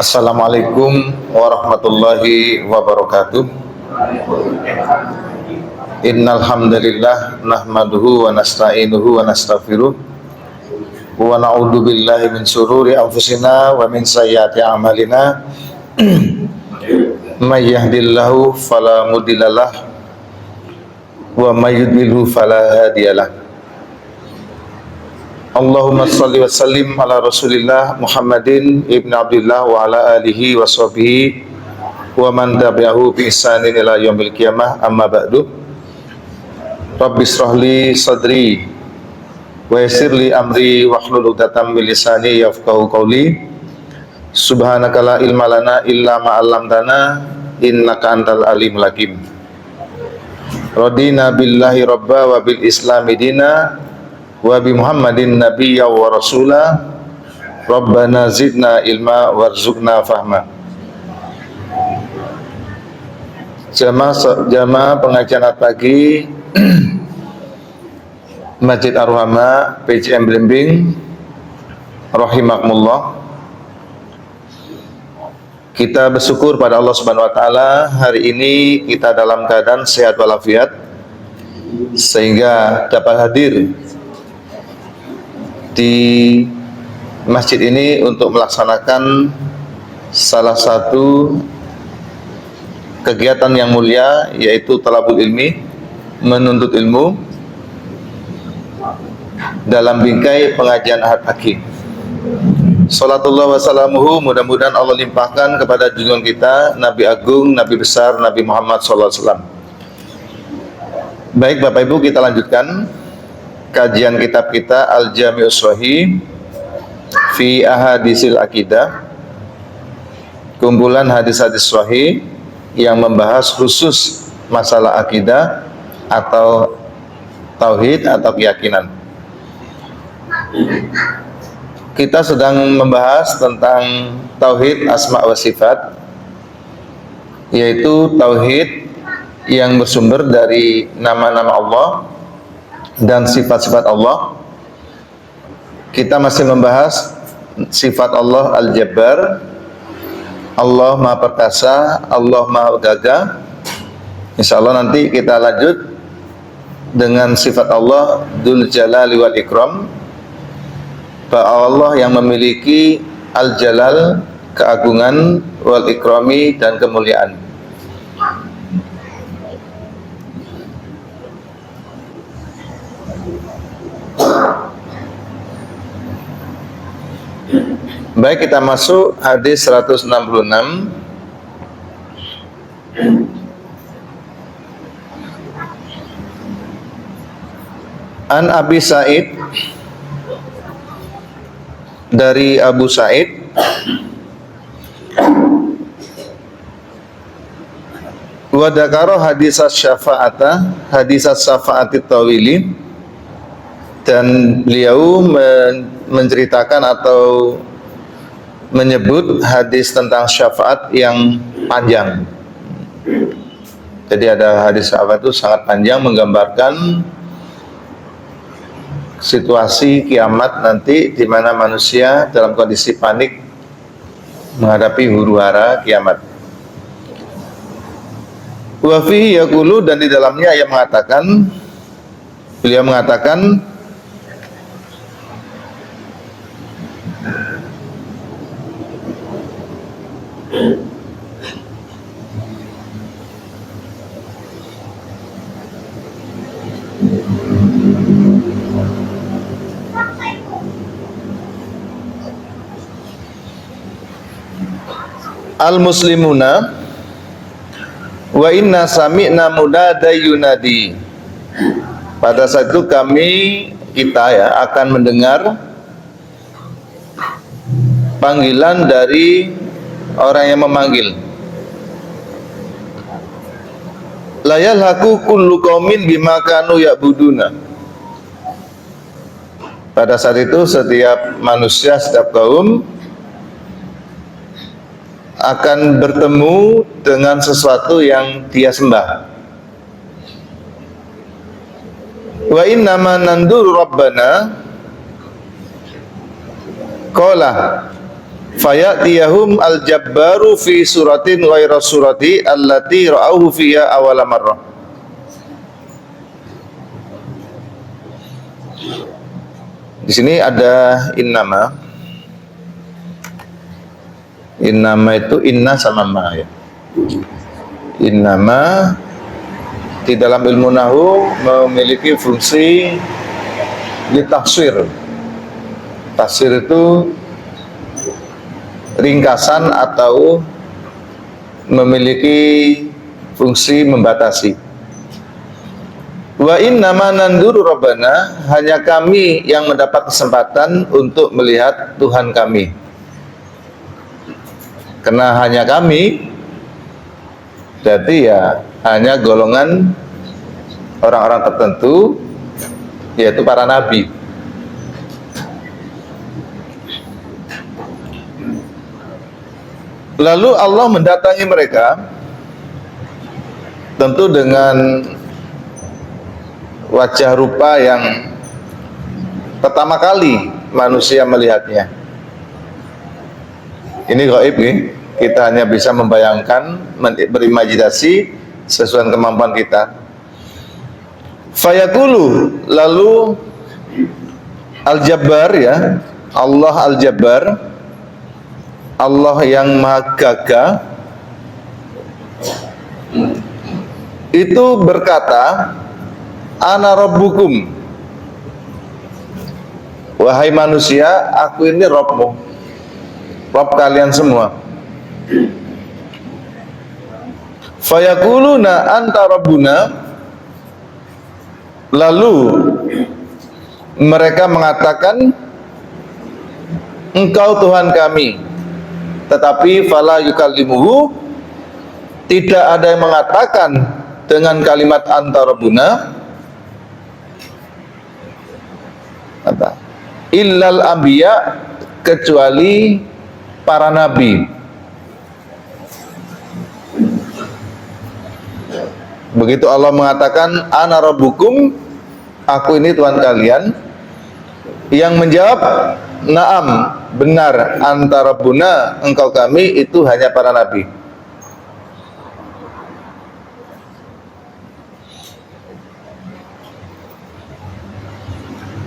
Assalamualaikum warahmatullahi wabarakatuh. Innal hamdalillah nahmaduhu wa nasta'inuhu wa nastaghfiruh wa na'udzu billahi min shururi anfusina wa min sayyiati a'malina. May yahdihillahu fala mudhillalah wa may yudlilhu fala hadiyalah. Allahumma shalli wa sallim ala Rasulillah Muhammadin ibn Abdullah wa ala alihi wa sahbihi wa man tabi'ahu bi ihsanin ila yaumil qiyamah, amma ba'du. Rabbi shrah li sadri wa yassir li amri wahlul 'uqdatam min lisani yafqahu qawli. Subhanaka la ilma lana illa ma 'allamtana innaka antal alimul hakim. Radina billahi rabba wa bil islami dina wa bi Muhammadin nabiyya wa rasula. Rabbana zidna ilma warzuqna fahma. Jamaah pengajian pagi Masjid Ar-Rahma PCM Blimbing rahimakumullah. Kita bersyukur pada Allah Subhanahu wa taala, hari ini kita dalam keadaan sehat walafiat sehingga dapat hadir di masjid ini untuk melaksanakan salah satu kegiatan yang mulia, yaitu talabul ilmi, menuntut ilmu dalam bingkai pengajian ahad pagi. Salatullah wassalamuhu, mudah-mudahan Allah limpahkan kepada junjungan kita Nabi Agung, Nabi besar, Nabi Muhammad SAW. Baik Bapak Ibu, kita lanjutkan kajian kitab kita Al-Jami'us Shahih fi Ahadisil Aqidah, kumpulan hadis-hadis sahih yang membahas khusus masalah akidah atau tauhid atau keyakinan. Kita sedang membahas tentang tauhid asma wa sifat, yaitu tauhid yang bersumber dari nama-nama Allah dan sifat-sifat Allah. Kita masih membahas sifat Allah Al-Jabbar, Allah Maha Perkasa, Allah Maha Gagah. Insyaallah nanti kita lanjut dengan sifat Allah Dzul Jalali wal Ikram, Allah yang memiliki Al-Jalal, keagungan, wal Ikrami, dan kemuliaan. Baik, kita masuk hadis 166. An Abi Sa'id, dari Abu Sa'id, wa dzakara hadisas syafa'ata, hadisas syafa'atit tawili, dan beliau menceritakan atau menyebut hadis tentang syafaat yang panjang. Jadi ada hadis syafaat itu sangat panjang, menggambarkan situasi kiamat nanti di mana manusia dalam kondisi panik menghadapi huru-hara kiamat. Wa fihi yaqulu, dan di dalamnya ia mengatakan, beliau mengatakan, al-muslimuna wa inna sami'na munada yunadi. Pada saat itu kita akan mendengar panggilan dari orang yang memanggil. La yalhaqu kullu qaumin bima kanu ya'buduna. Pada saat itu setiap manusia, setiap kaum akan bertemu dengan sesuatu yang dia sembah. Wa innama nanduru rabbana qala fayatiyahum al-jabbaru fi suratin ghaira surati allati ra'auhu fiha awala marrah. Di sini ada innama. Innama itu inna sama ma ya. Innama di dalam ilmu nahwu memiliki fungsi ditafsir. Tafsir itu ringkasan atau memiliki fungsi membatasi. Wa innama nanduru rabbana, hanya kami yang mendapat kesempatan untuk melihat Tuhan kami. Karena hanya kami, berarti ya hanya golongan orang-orang tertentu, yaitu para nabi. Lalu Allah mendatangi mereka, tentu dengan wajah rupa yang pertama kali manusia melihatnya. Ini gaib nih, kita hanya bisa membayangkan, berimajinasi sesuai kemampuan kita. Fayaqulu, lalu Al-Jabbar ya, Allah Al-Jabbar, Allah yang Maha Gagah, itu berkata, Ana Rabbukum, wahai manusia, aku ini Rabbmu, Rabb kalian semua. Fayaquluna anta Rabbuna, lalu mereka mengatakan, engkau Tuhan kami. Tetapi fala yukallimuhu, tidak ada yang mengatakan dengan kalimat anta Rabbuna, apa? Illal anbiya, kecuali para nabi. Begitu Allah mengatakan ana rabbukum, aku ini Tuhan kalian, yang menjawab na'am, benar, anta rabbuna, engkau kami, itu hanya para nabi.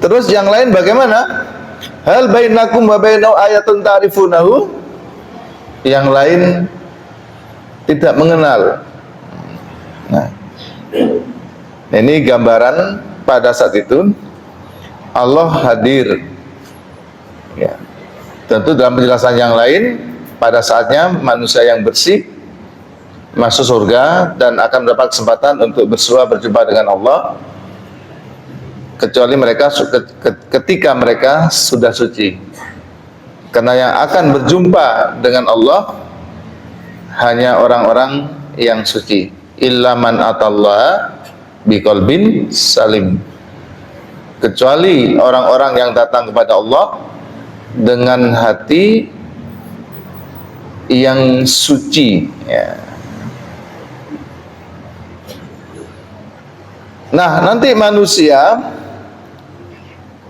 Terus yang lain bagaimana? Hal bainakum wa bainau ayatun ta'rifunahu, yang lain tidak mengenal. Nah, ini gambaran pada saat itu Allah hadir ya. Tentu dalam penjelasan yang lain, pada saatnya manusia yang bersih masuk surga dan akan mendapat kesempatan untuk bersua berjumpa dengan Allah, kecuali mereka ketika mereka sudah suci. Karena yang akan berjumpa dengan Allah hanya orang-orang yang suci. Illa man atallaha biqalbin salim, kecuali orang-orang yang datang kepada Allah dengan hati yang suci ya. Nah, nanti manusia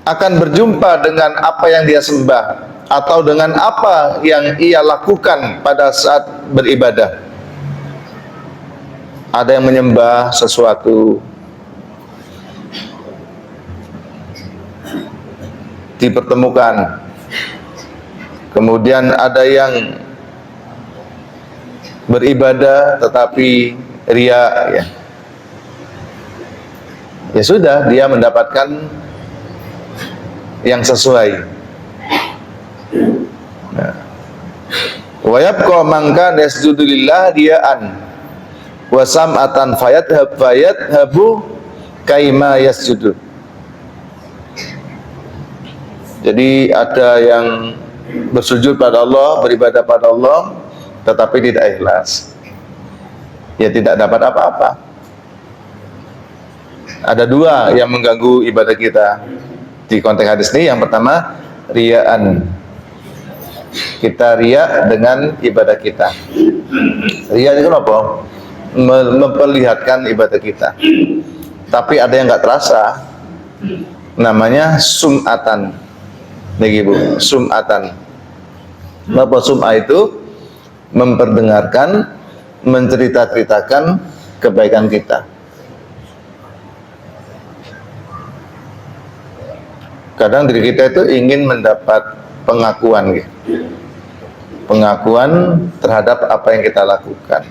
akan berjumpa dengan apa yang dia sembah atau dengan apa yang ia lakukan pada saat beribadah. Ada yang menyembah sesuatu, dipertemukan. Kemudian ada yang beribadah tetapi riya ya. Ya sudah, dia mendapatkan yang sesuai. Nah, wa yabqa man kana yasjudu lillah riya'an wa sam'atan fayadhabu kaima yasjudu. Jadi ada yang bersujud pada Allah, beribadah pada Allah, tetapi tidak ikhlas, ya tidak dapat apa-apa. Ada dua yang mengganggu ibadah kita di konteks hadis ini. Yang pertama, riyaan. Kita riya dengan ibadah kita. Riya itu apa? Memperlihatkan ibadah kita. Tapi ada yang nggak terasa, namanya sum'atan. Nih Bu, sum'atan. Apa sum'ah itu? Memperdengarkan, mencerita-ceritakan kebaikan kita. Kadang diri kita itu ingin mendapat pengakuan gitu. Pengakuan terhadap apa yang kita lakukan.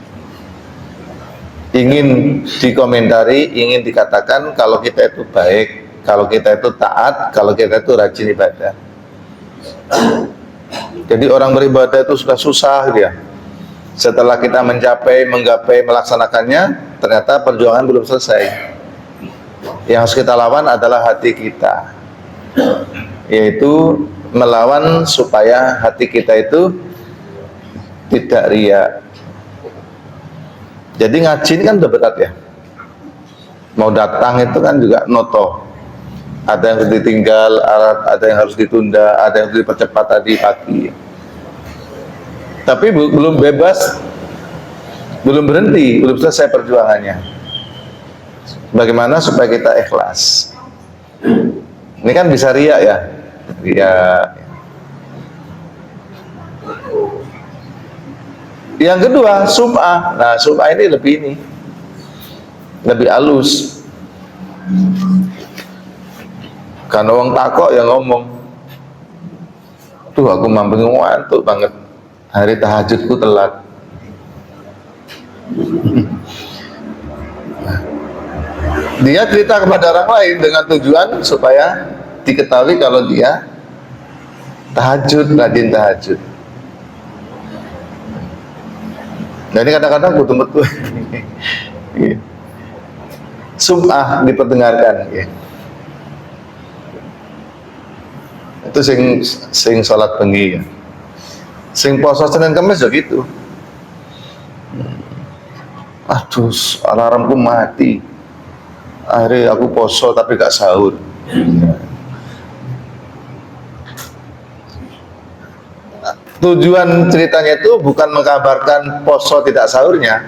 Ingin dikomentari, ingin dikatakan kalau kita itu baik, kalau kita itu taat, kalau kita itu rajin ibadah. Jadi orang beribadah itu sudah susah dia. Setelah kita menggapai, melaksanakannya, ternyata perjuangan belum selesai. Yang harus kita lawan adalah hati kita, yaitu melawan supaya hati kita itu tidak riya. Jadi ngaji ini kan udah berat ya. Mau datang itu kan juga noto. Ada yang harus ditinggal, ada yang harus ditunda, ada yang harus dipercepat tadi pagi. Tapi belum bebas, belum berhenti, belum selesai perjuangannya. Bagaimana supaya kita ikhlas? Ini kan bisa riya ya, riya. Yang kedua, sum'ah. Nah, sum'ah ini lebih halus. Karena orang takok yang ngomong, tuh aku mampu ngantuk banget, hari tahajudku telat. Dia cerita kepada orang lain dengan tujuan supaya diketahui kalau dia tahajud, rajin tahajud. Nah ini kadang-kadang betul-betul sum'ah diperdengarkan. Itu sing salat bengi ya. Sing poso Senin Kamis ya gitu. Aduh, alarmku mati. Akhirnya aku poso tapi gak sahur. Tujuan ceritanya itu bukan mengkabarkan poso tidak sahurnya,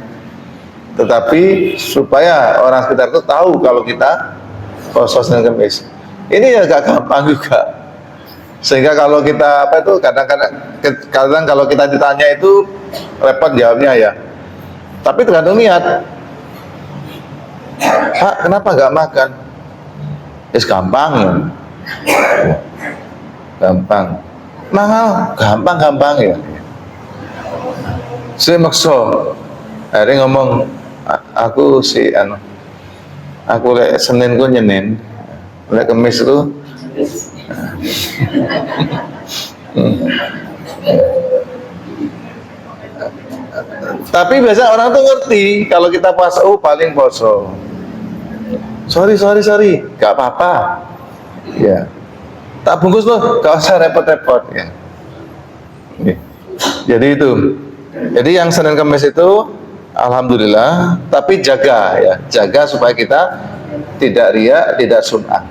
tetapi supaya orang sekitar itu tahu kalau kita poso Senin Kamis. Ini ya gak gampang juga. Sehingga kalau kita kadang kalau kita ditanya itu repot jawabnya ya. Tapi tergantung niat. Pak, kenapa nggak makan? Gampang ya. Gampang. Mangal, gampang ya. Saya makso. Akhirnya ngomong, aku lek Senin ku nyenin, lek Kamis itu. Tapi biasa orang tuh ngerti kalau kita puasa, paling poso. Sorry, gak apa-apa. Ya, tak bungkus loh, gak usah repot-repot ya. Jadi itu. Jadi yang Senin Kamis itu, alhamdulillah. Tapi jaga supaya kita tidak riya, tidak sum'ah.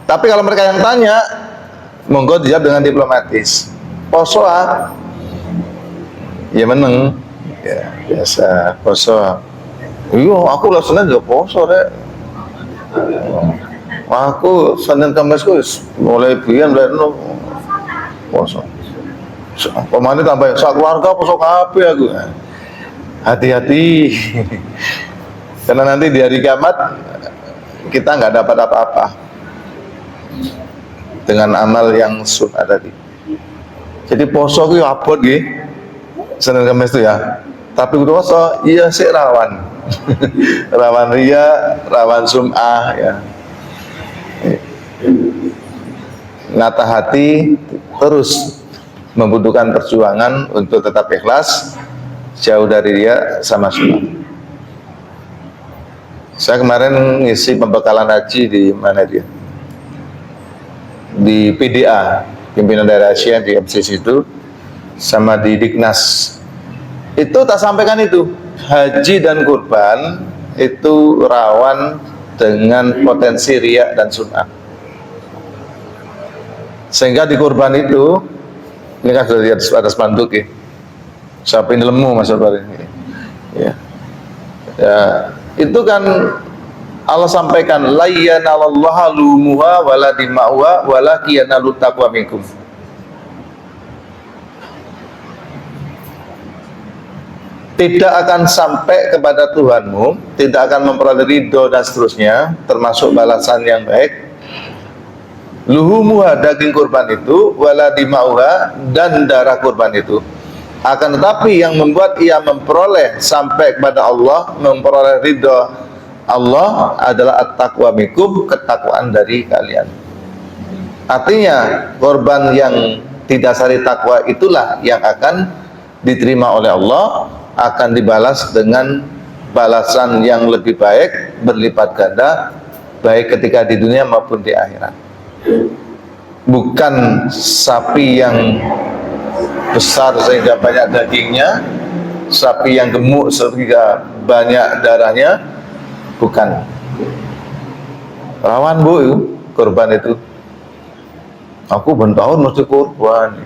Tapi kalau mereka yang tanya, monggo dijawab dengan diplomatis. Poso ya meneng. Ya, biasa poso. Iya, aku lah Senin juga poso deh. Aku Senin Kamis mulai biyen poso. Pemane tambah sak keluarga poso kabeh aku. Hati-hati. Karena nanti di hari kiamat kita nggak dapat apa-apa dengan amal yang sunnah tadi. Jadi poso ku abot nggih. Senin Kamis itu ya. Tapi kudu poso iya sik rawan. Rawan riya, rawan sum'ah ya. Nata hati terus membutuhkan perjuangan untuk tetap ikhlas, jauh dari riya sama sum'ah. Saya kemarin ngisi pembekalan haji di mana dia? Di PDA, Pimpinan Daerah Asia di MCC itu, sama di Dignas. Itu tak sampaikan itu, haji dan kurban itu rawan dengan potensi riya dan sum'ah. Sehingga di kurban itu, ini kan sudah lihat ada spanduk ya, siapa ini lemu Mas Bapak ini. Ya, itu kan Allah sampaikan la yanalallaha lumuha wala dima'uha walakin yanalut taqwa minkum. tidak akan sampai kepada Tuhanmu, tidak akan memperoleh ridho dan seterusnya, termasuk balasan yang baik. Luhumuha, daging kurban itu, wala dimauha, dan darah kurban itu. Akan tetapi yang membuat ia memperoleh sampai kepada Allah, memperoleh ridho Allah adalah at-taqwa minkum, ketakwaan dari kalian. Artinya korban yang didasari takwa itulah yang akan diterima oleh Allah, akan dibalas dengan balasan yang lebih baik, berlipat ganda, baik ketika di dunia maupun di akhirat. Bukan sapi yang besar sehingga banyak dagingnya, sapi yang gemuk sehingga banyak darahnya, bukan. Rawan bu, korban itu. Aku bertahun mesti korban.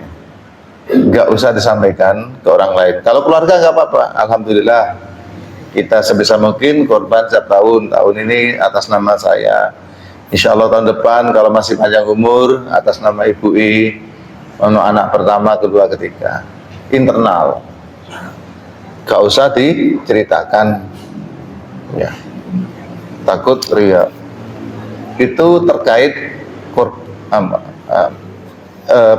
Nggak usah disampaikan ke orang lain. Kalau keluarga nggak apa-apa, alhamdulillah kita sebisa mungkin korban setiap tahun. Tahun ini atas nama saya, insya Allah tahun depan kalau masih panjang umur atas nama Ibu I, anak pertama, kedua, ketiga, internal, nggak usah diceritakan, ya, takut ria. Itu terkait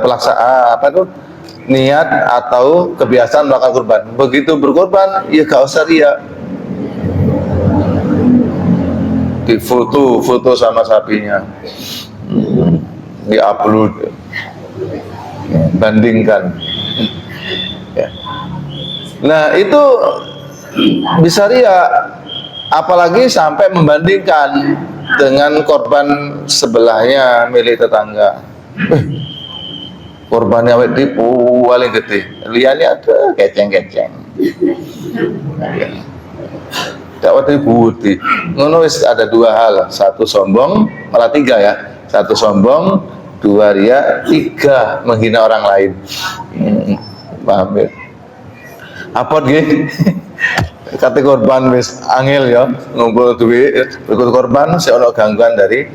pelaksanaan apa tuh, niat atau kebiasaan melakukan kurban. Begitu berkorban, ya gak usah ria. Di foto sama sapinya, di-upload, bandingkan. Ya. Nah itu bisa ria, apalagi sampai membandingkan dengan korban sebelahnya, milik tetangga. Korbannya awet tipu paling gede, liane ada keceng-keceng. Dakwah budi. Ngono wis ada dua hal, satu sombong, malah tiga ya. Satu sombong, dua ria, tiga menghina orang lain. Paham ya? Apa gitu? Kata korban wis angel ya, ngumpul duit, ikut korban, seono gangguan dari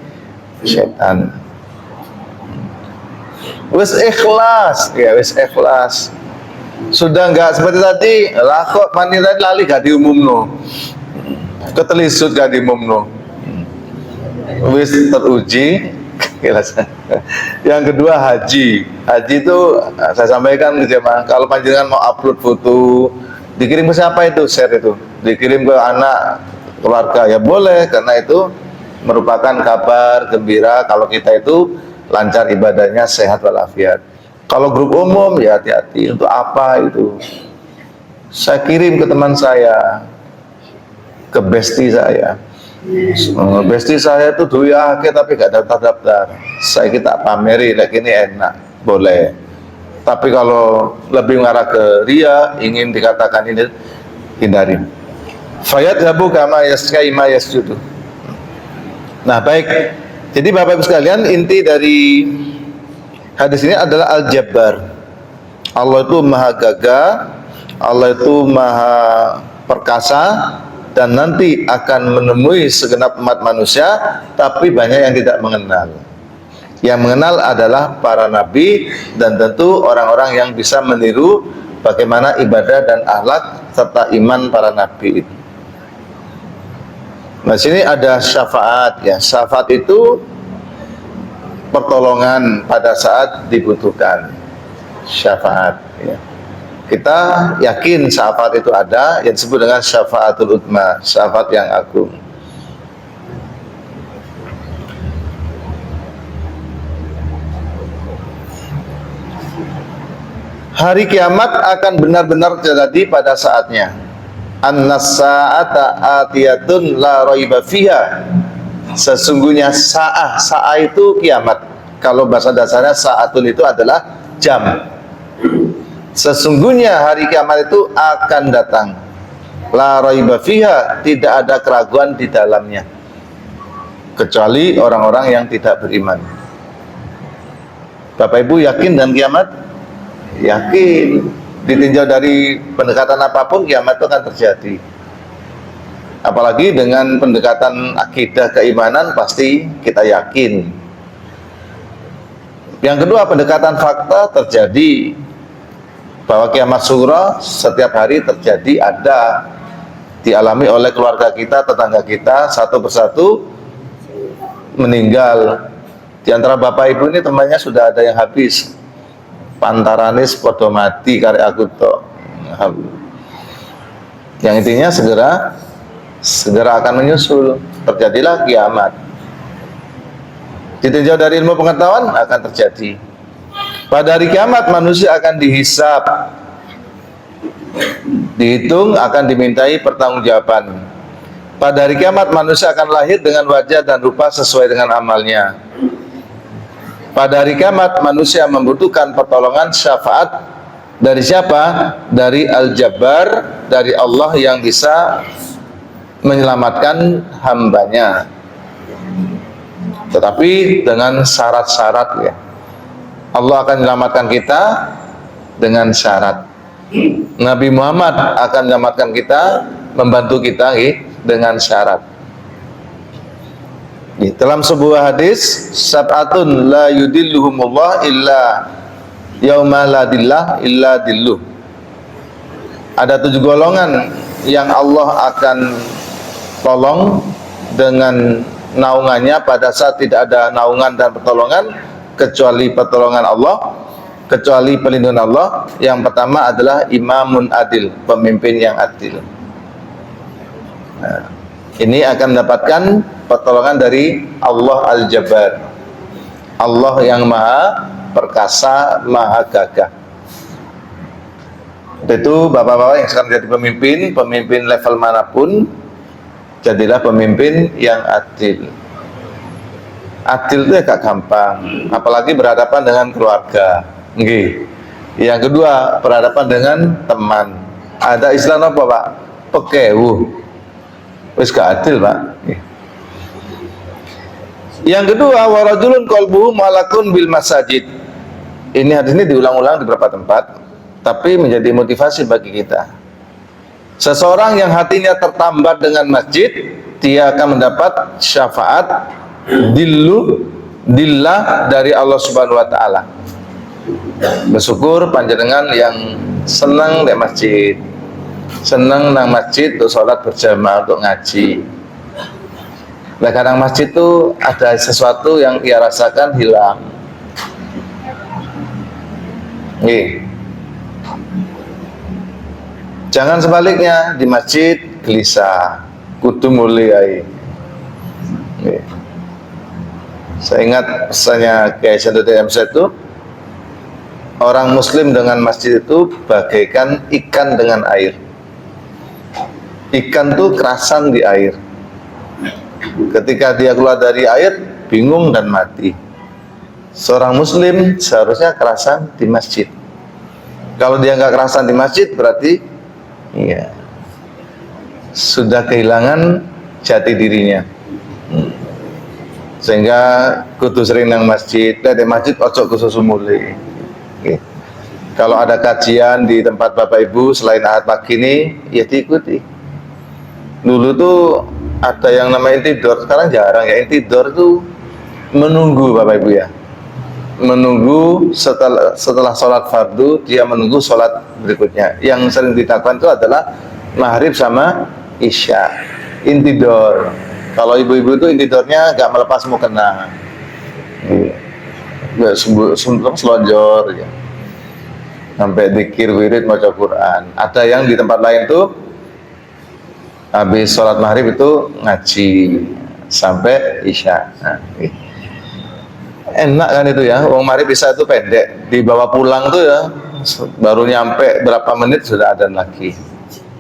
setan. Wis ikhlas, ya wis ikhlas. Sudah enggak seperti tadi, lah kok mani tadi lali gak diumumno. Ketelisut gak diumumno. Wis teruji. Yang kedua haji. Haji itu saya sampaikan ke jemaah, kalau panjenengan mau upload foto, dikirim ke siapa itu? Share itu. Dikirim ke anak, keluarga, ya boleh, karena itu merupakan kabar gembira kalau kita itu lancar ibadahnya, sehat walafiat. Kalau grup umum ya hati-hati. Untuk apa itu? Saya kirim ke teman saya, ke bestie saya. Bestie saya itu duit tapi gak daftar-daftar. Saya kita pameri, like ini enak, boleh. Tapi kalau lebih mengarah ke ria, ingin dikatakan ini, hindari. Fayadhabu kama yaskai ma yasjudu. Nah baik, jadi Bapak Ibu sekalian, inti dari hadis ini adalah Al-Jabbar. Allah itu maha gagah, Allah itu maha perkasa, dan nanti akan menemui segenap umat manusia, tapi banyak yang tidak mengenal. Yang mengenal adalah para nabi, dan tentu orang-orang yang bisa meniru bagaimana ibadah dan akhlak serta iman para nabi itu. Nah, sini ada syafaat ya. Syafaat itu pertolongan pada saat dibutuhkan. Syafaat ya. Kita yakin syafaat itu ada, yang disebut dengan syafaatul utma, syafaat yang agung. Hari kiamat akan benar-benar terjadi pada saatnya. An-sa'ata atiyatun la raiba fiha. Sesungguhnya sa'ah itu kiamat. Kalau bahasa dasarnya sa'atun itu adalah jam. Sesungguhnya hari kiamat itu akan datang. La raiba fiha, tidak ada keraguan di dalamnya. Kecuali orang-orang yang tidak beriman. Bapak Ibu yakin dengan kiamat? Yakin. Ditinjau dari pendekatan apapun, kiamat itu akan terjadi. Apalagi dengan pendekatan akidah keimanan, pasti kita yakin. Yang kedua, pendekatan fakta terjadi. bahwa kiamat sughra setiap hari terjadi, ada dialami oleh keluarga kita, tetangga kita, satu persatu meninggal. Di antara bapak ibu ini temannya sudah ada yang habis, pantaranis podo mati karek aku tok. Yang intinya segera akan menyusul, terjadilah kiamat. Ditinjau dari ilmu pengetahuan akan terjadi. Pada hari kiamat manusia akan dihisab, dihitung, akan dimintai pertanggungjawaban. Pada hari kiamat manusia akan lahir dengan wajah dan rupa sesuai dengan amalnya. Pada hari kiamat manusia membutuhkan pertolongan syafaat dari siapa? Dari Al-Jabbar, dari Allah yang bisa menyelamatkan hambanya. Tetapi dengan syarat-syarat ya. Allah akan menyelamatkan kita dengan syarat. Nabi Muhammad akan menyelamatkan kita, membantu kita dengan syarat. Dalam sebuah hadis, sab'atun la yudilluhumullah illa yauma la dillah illa dilluh. Ada 7 golongan yang Allah akan tolong dengan naungannya pada saat tidak ada naungan dan pertolongan kecuali pertolongan Allah, kecuali perlindungan Allah. Yang pertama adalah imamun adil, pemimpin yang adil. Nah, ini akan mendapatkan pertolongan dari Allah Al-Jabbar, Allah yang maha perkasa, maha gagah. Itu bapak-bapak yang sekarang jadi pemimpin level manapun, jadilah pemimpin yang adil. Adil itu agak gampang, apalagi berhadapan dengan keluarga. Yang kedua, berhadapan dengan teman. Ada istilah apa Pak? Pekewu. Wis gak adil Pak. Yang kedua, warajulun qalbuhu malakun bil masajid. Ini hadis ini diulang-ulang di beberapa tempat, tapi menjadi motivasi bagi kita. Seseorang yang hatinya tertambat dengan masjid, dia akan mendapat syafaat dillah dari Allah Subhanahu wa taala. Bersyukur panjenengan yang senang di masjid, senang nang masjid untuk sholat berjamaah, untuk ngaji. Nah, kadang masjid itu ada sesuatu yang ia rasakan hilang. Jangan sebaliknya, di masjid gelisah, kudu mulyai. Saya ingat pesannya Kiai Sanusi MC itu, orang muslim dengan masjid itu bagaikan ikan dengan air. Ikan tuh kerasan di air. Ketika dia keluar dari air, bingung dan mati. Seorang muslim seharusnya kerasan di masjid. Kalau dia nggak kerasan di masjid, berarti ya sudah kehilangan jati dirinya. Sehingga kudu sering nang masjid, di masjid ojo khusus umuli. Kalau ada kajian di tempat Bapak Ibu selain ahad pagi ini, ya diikuti. Dulu tuh ada yang namanya intidor, sekarang jarang ya. Intidor itu menunggu Bapak Ibu ya, menunggu setelah sholat fardu, dia menunggu sholat berikutnya. Yang sering dilakukan itu adalah maghrib sama isya. Intidor. Kalau ibu-ibu itu intidornya gak melepas mukena, selonjor ya, sampai dzikir wirid maca Quran. Ada yang di tempat lain tuh habis sholat maghrib itu ngaji sampai isya. Nah, enak kan itu ya, wong maghrib isya itu pendek, dibawa pulang tuh ya baru nyampe berapa menit sudah adzan lagi.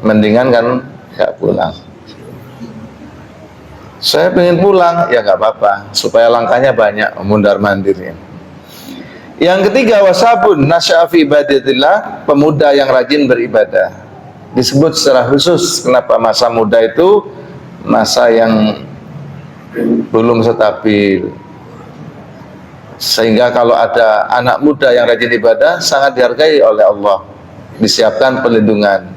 Mendingan kan gak pulang. Saya pengen pulang, ya nggak apa-apa, supaya langkahnya banyak, mundar mandir ya. Yang ketiga, wasabun nasyafi ibadatillah, pemuda yang rajin beribadah. Disebut secara khusus, kenapa masa muda itu masa yang belum stabil. Sehingga kalau ada anak muda yang rajin ibadah, sangat dihargai oleh Allah, disiapkan perlindungan.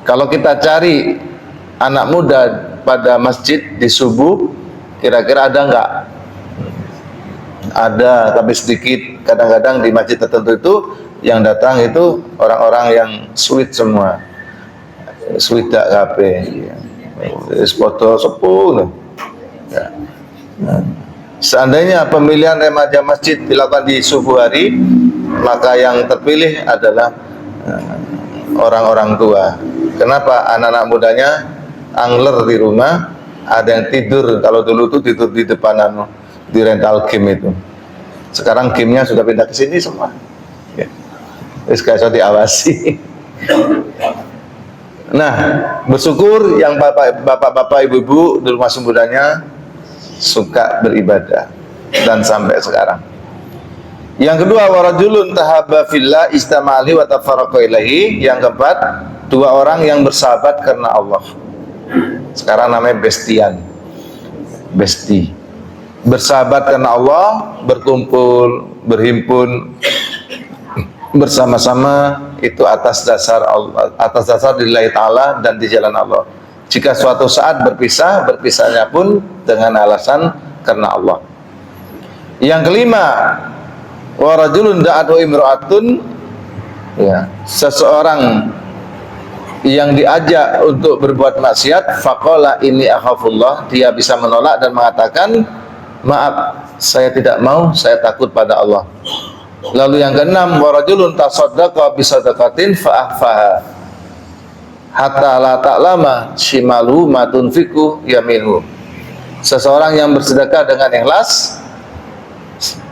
Kalau kita cari anak muda pada masjid di subuh, kira-kira ada nggak? Ada, tapi sedikit. Kadang-kadang di masjid tertentu itu yang datang itu orang-orang yang sweet semua, sweet dak kabeh. Foto sepuh. Ya. Nah, seandainya pemilihan remaja masjid dilakukan di subuh hari, maka yang terpilih adalah orang-orang tua. Kenapa? Anak-anak mudanya angler di rumah, ada yang tidur. Kalau dulu tuh tidur di depan di rental game itu. Sekarang gamenya sudah pindah ke sini semua. Ya. Terus kayak diawasi. Nah, bersyukur yang bapak-bapak, ibu-ibu di rumah sembudanya suka beribadah dan sampai sekarang. Yang kedua, warajulun tahabba fillah istama'ali wa tafarraqa ilaihi. Yang keempat, dua orang yang bersahabat karena Allah. Sekarang namanya bestian. Besti. Bersahabat karena Allah, berkumpul, berhimpun bersama-sama itu atas dasar Allah, atas dasar lillahi ta'ala dan di jalan Allah. Jika suatu saat berpisah, berpisahnya pun dengan alasan karena Allah. Yang kelima, wa rajulun da'atu imra'atun, ya, seseorang yang diajak untuk berbuat maksiat, faqala inni akhafullah, dia bisa menolak dan mengatakan, maaf, saya tidak mau, saya takut pada Allah. Lalu yang keenam, warajulun tasaddaqa bisadaqatin fa'akhfaha hatta la ta'lama shimalu ma tunfiqu yaminhu. Seseorang yang bersedekah dengan ikhlas,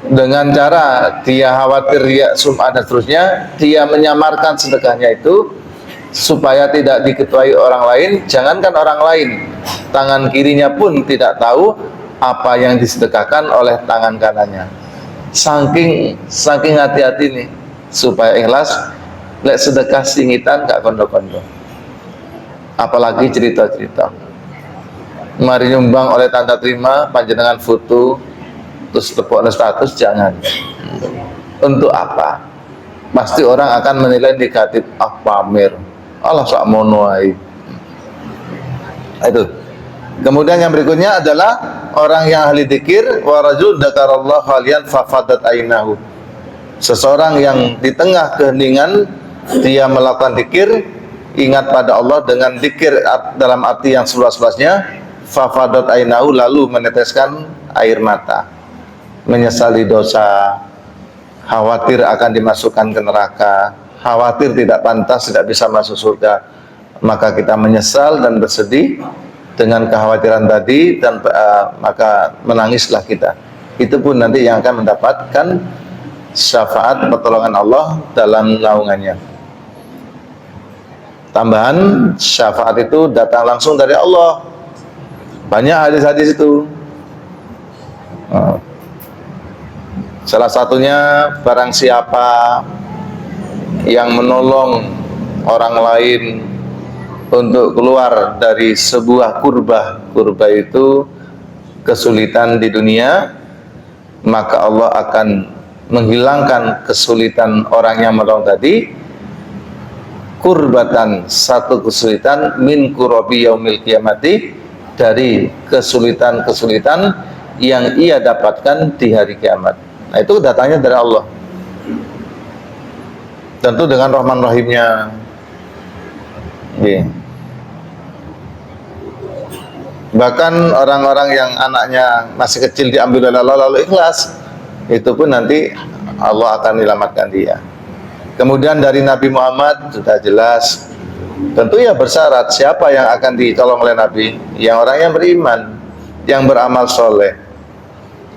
dengan cara dia khawatir riya, sum'ah dan seterusnya, dia menyamarkan sedekahnya itu supaya tidak diketahui orang lain. Jangankan orang lain, tangan kirinya pun tidak tahu apa yang disedekahkan oleh tangan kanannya. Saking hati-hati nih supaya ikhlas. Lek sedekah singitan gak kondo-kondo, apalagi cerita-cerita. Mari nyumbang oleh tanda terima, panjenengan foto terus tepuk status, jangan. Untuk apa? Pasti orang akan menilai negatif. Ah, pamer, Allah sak mono ae. Itu. Kemudian yang berikutnya adalah orang yang ahli dzikir, wa rajul dzakarallahu khalian fafadat ainahu. Seseorang yang di tengah keheningan dia melakukan dzikir, ingat pada Allah dengan dzikir dalam arti yang seluas-luasnya, fafadat ainahu, lalu meneteskan air mata, menyesali dosa, khawatir akan dimasukkan ke neraka, khawatir tidak pantas, tidak bisa masuk surga, maka kita menyesal dan bersedih dengan kekhawatiran tadi, dan maka menangislah kita. Itu pun nanti yang akan mendapatkan syafaat pertolongan Allah dalam naungannya. Tambahan, syafaat itu datang langsung dari Allah. Banyak hadis-hadis itu. Salah satunya, barang siapa yang menolong orang lain untuk keluar dari sebuah kurba itu kesulitan di dunia, maka Allah akan menghilangkan kesulitan orang yang menolong tadi. Kurbatan, satu kesulitan, min kurabi yaumil qiyamati, dari kesulitan-kesulitan yang ia dapatkan di hari kiamat. Nah, itu datangnya dari Allah, tentu dengan Rahman Rahimnya. Bahkan orang-orang yang anaknya masih kecil diambil oleh Allah lalu ikhlas, itu pun nanti Allah akan menyelamatkan dia. Kemudian dari Nabi Muhammad sudah jelas, tentu ya bersyarat siapa yang akan ditolong oleh Nabi, yang orang yang beriman, yang beramal soleh,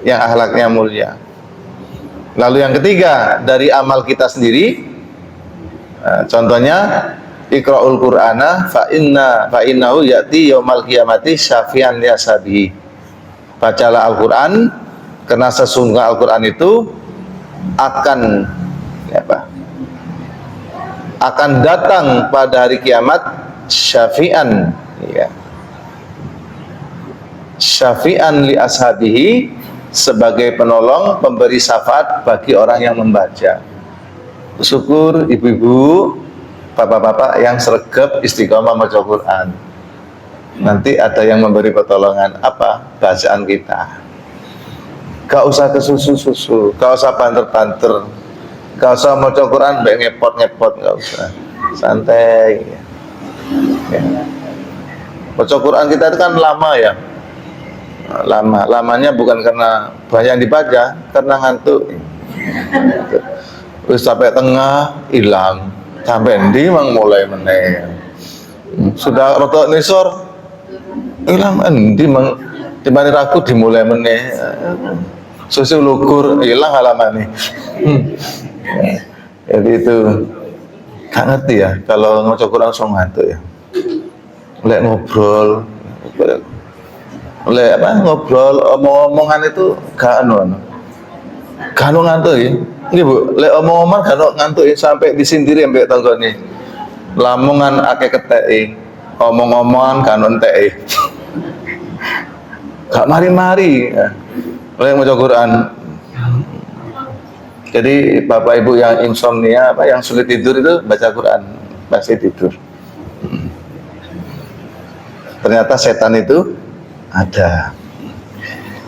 yang akhlaknya mulia. Lalu yang ketiga, dari amal kita sendiri, contohnya Iqra'ul Qur'ana fa innahu ya'ti yaumal qiyamati syafi'an li ashabihi. Bacalah Al-Qur'an, karena sesungguhnya Al-Qur'an itu akan akan datang pada hari kiamat syafi'an, ya, syafi'an li ashabihi, sebagai penolong, pemberi syafaat bagi orang yang membaca. Syukur ibu-ibu, bapak-bapak yang sregep istiqomah baca Quran. Nanti ada yang memberi pertolongan, apa? Bacaan kita. Gak usah kesusu-susu, gak usah banter-banter. Gak usah maca Quran mbek ngepot-ngepot, gak usah. Santai. Ya. Baca Quran kita itu kan lama ya. Lamanya bukan karena banyak yang dibaca, karena ngantuk. Terus sampai tengah hilang, sampai endi mang mulai meneh. Sudah rotok nisor hilang endi mang dimana ragu dimulai meneh. Susu lugur hilang halaman nih. Jadi itu gak ngerti ya kalau ngaca Quran langsung ngantuk ya. Lek ngobrol, lek apa ngobrol omong-omongan itu gak ngantuk ya. Nggih Bu, lek omong-omongan gak ngantuk ya, sampai disindiri mbek tanggane. Lamongan akeh keteke, omong-omongan gak enteke. Gak mari-mari. Ya. Lek maca Quran. Jadi Bapak Ibu yang insomnia, yang sulit tidur itu baca Quran pasti tidur. Ternyata setan itu ada.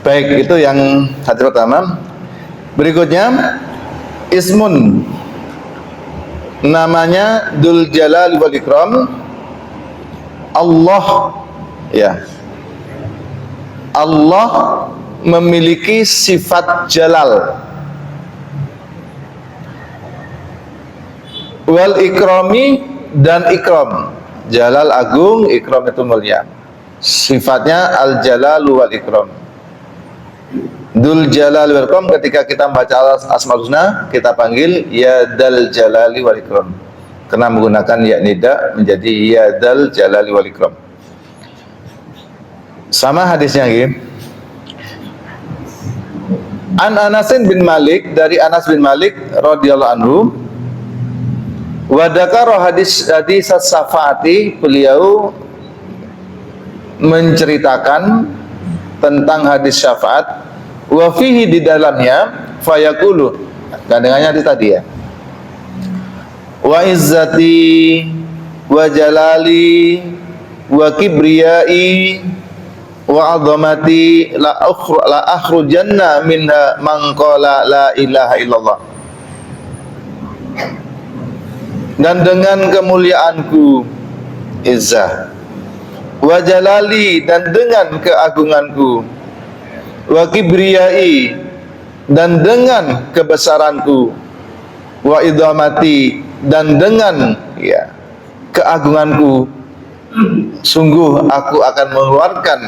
Baik, itu yang hadis pertama. Berikutnya ismun, namanya Dzul Jalal wal Ikram. Allah, ya. Allah memiliki sifat jalal wal ikrami, dan ikram. Jalal agung, ikram itu mulia. Sifatnya al jalal wal ikram. Dzul jalal wal ikram, ketika kita membaca asmaul husna kita panggil ya dal jalali wal ikram, karena menggunakan ya nida menjadi ya dal jalali wal ikram. Sama hadisnya gitu. An Anas bin Malik, dari Anas bin Malik radhiyallahu anhu, wa dzakara hadis as-syafaati, beliau menceritakan tentang hadis syafaat, wa fihi, di dalamnya, fayaqulu, gandengannya di tadi ya, wa izzati wa jalali wa kibriyai wa azamati la akhrujanna minha man qala la ilaha illallah. Dan dengan kemuliaanku, izzah, wa jalali, dan dengan keagunganku, wa kibriyai, dan dengan kebesaranku, wa idhamati, dan dengan ya keagunganku, sungguh aku akan mengeluarkan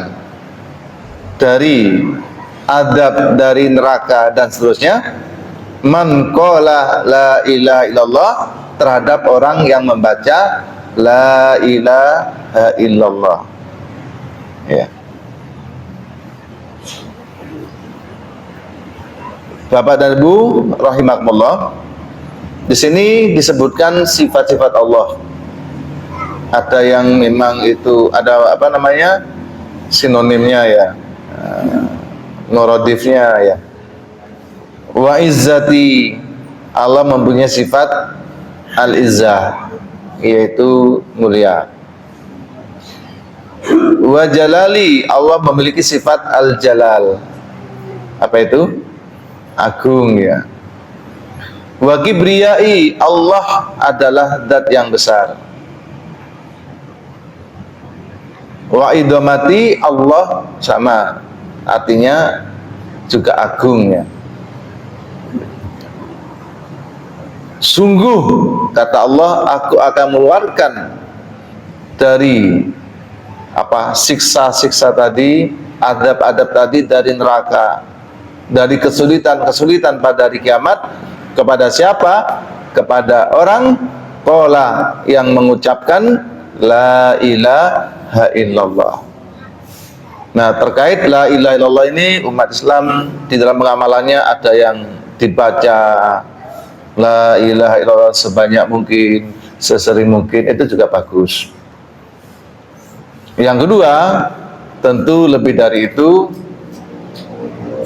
dari adab, dari neraka, dan seterusnya, man qala la ilaha illallah, terhadap orang yang membaca la ilaha illallah. Ya. Bapak dan Ibu rahimakumullah, di sini disebutkan sifat-sifat Allah. Ada yang memang itu ada apa namanya sinonimnya ya, ngorodifnya ya. Wa izzati, Allah mempunyai sifat al-izzah, yaitu mulia. Wa jalali, Allah memiliki sifat al-jalal, apa itu? Agung ya. Wa kibriyai, Allah adalah zat yang besar. Wa idhamati, Allah sama, artinya juga agung ya. Sungguh, kata Allah, aku akan mengeluarkan dari apa siksa-siksa tadi, adab-adab tadi dari neraka, dari kesulitan-kesulitan pada hari kiamat. Kepada siapa? Kepada orang qala, yang mengucapkan la ilaha illallah. Nah, terkait la ilaha illallah ini, umat Islam di dalam pengamalannya ada yang dibaca la ilaha illallah sebanyak mungkin, sesering mungkin, itu juga bagus. Yang kedua, tentu lebih dari itu,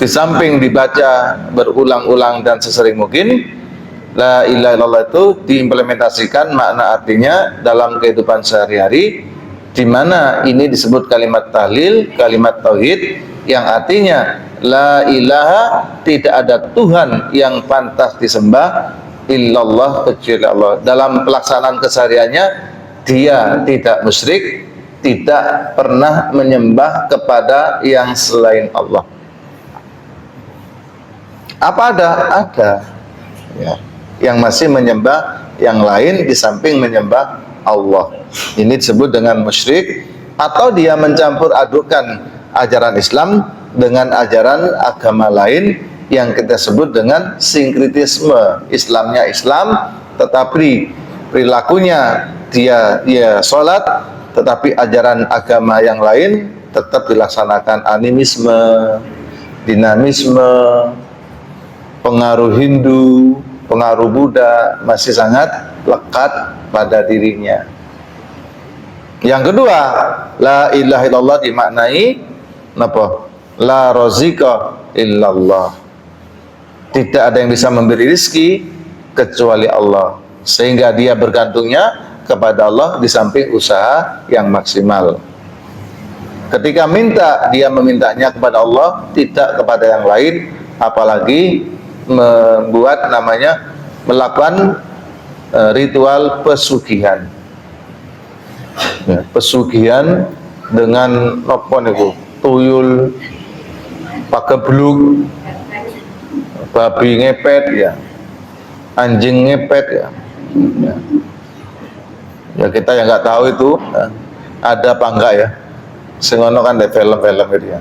di samping dibaca berulang-ulang dan sesering mungkin, la ilaha illallah itu diimplementasikan makna artinya dalam kehidupan sehari-hari, di mana ini disebut kalimat tahlil, kalimat tauhid, yang artinya la ilaha, tidak ada Tuhan yang pantas disembah illallah, kecuali Allah. Dalam pelaksanaan kesehariannya dia tidak musyrik, tidak pernah menyembah kepada yang selain Allah. Apa ada? Ada ya, yang masih menyembah yang lain di samping menyembah Allah. Ini disebut dengan musyrik, atau dia mencampur adukan ajaran Islam dengan ajaran agama lain yang kita sebut dengan sinkretisme. Islamnya Islam, tetapi perilakunya dia sholat, tetapi ajaran agama yang lain tetap dilaksanakan. Animisme, dinamisme, pengaruh Hindu, pengaruh Buddha masih sangat lekat pada dirinya. Yang kedua, la ilaha illallah dimaknai napa? La razika illallah. Tidak ada yang bisa memberi rezeki kecuali Allah, sehingga dia bergantungnya kepada Allah di samping usaha yang maksimal. Ketika minta, dia memintanya kepada Allah, tidak kepada yang lain, apalagi membuat namanya melakukan ritual pesugihan. Ya, pesugihan dengan apa niku? Tuyul, pagebluk, babi ngepet ya, anjing ngepet ya. Ya kita yang nggak tahu itu ada apa enggak ya. Sengono kan di film-film itu ya.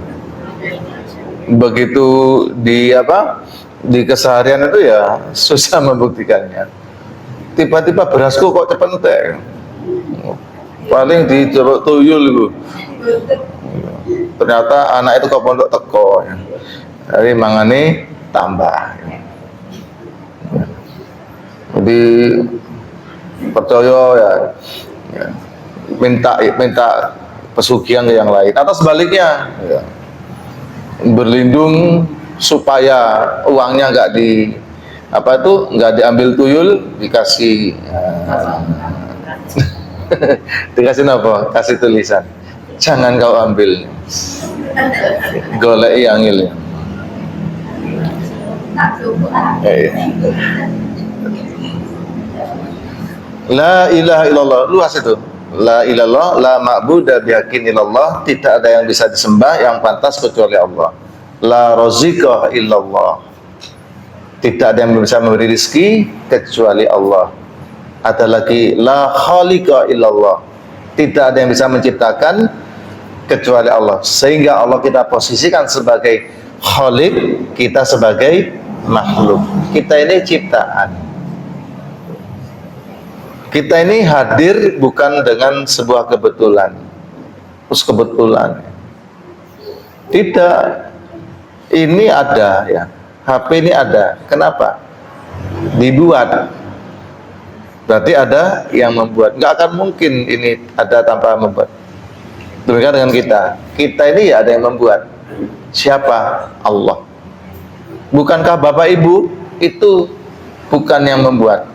Begitu di di keseharian itu ya susah membuktikannya. Tiba-tiba berasku kok cepet entek. Paling dicoba tuyul itu. Ternyata anak itu kok pondok teko. Jadi mangane tambah. Jadi percaya ya, minta pesugihan ke yang lain, atau sebaliknya ya, berlindung supaya uangnya nggak diambil tuyul, dikasih dikasih apa? Kasih tulisan, jangan kau ambil, golek yang ini. La ilaha illallah, luas itu. La ilallah, la ma'buda bihaqqin illallah, tidak ada yang bisa disembah yang pantas kecuali Allah. La razika illallah, tidak ada yang bisa memberi rezeki kecuali Allah. Ada lagi la khaliqa illallah, tidak ada yang bisa menciptakan kecuali Allah. Sehingga Allah kita posisikan sebagai khaliq, kita sebagai makhluk. Kita ini ciptaan. Kita ini hadir bukan dengan sebuah kebetulan. Terus kebetulan. Tidak. Ini ada ya. HP ini ada. Kenapa? Dibuat. Berarti ada yang membuat. Nggak akan mungkin ini ada tanpa membuat. Demikian dengan kita. Kita ini ya ada yang membuat. Siapa? Allah. Bukankah Bapak Ibu itu bukan yang membuat?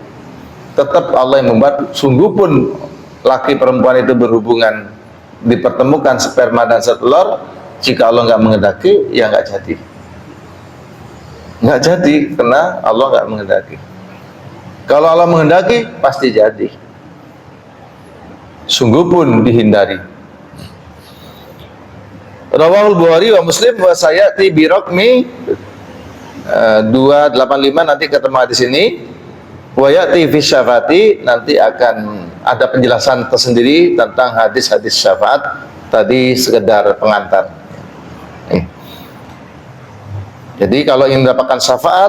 Tetap Allah yang membuat. Sungguh pun laki perempuan itu berhubungan, dipertemukan sperma dan telur, jika Allah nggak menghendaki, ya nggak jadi. Nggak jadi, karena Allah nggak menghendaki. Kalau Allah menghendaki, pasti jadi. Sungguh pun dihindari. Rawahul Bukhari wa Muslim wa sayati birokmi 285, nanti ketemu di sini. Wa ya'ti fi syafati, nanti akan ada penjelasan tersendiri tentang hadis-hadis syafaat. Tadi sekedar pengantar. Jadi kalau ingin mendapatkan syafaat,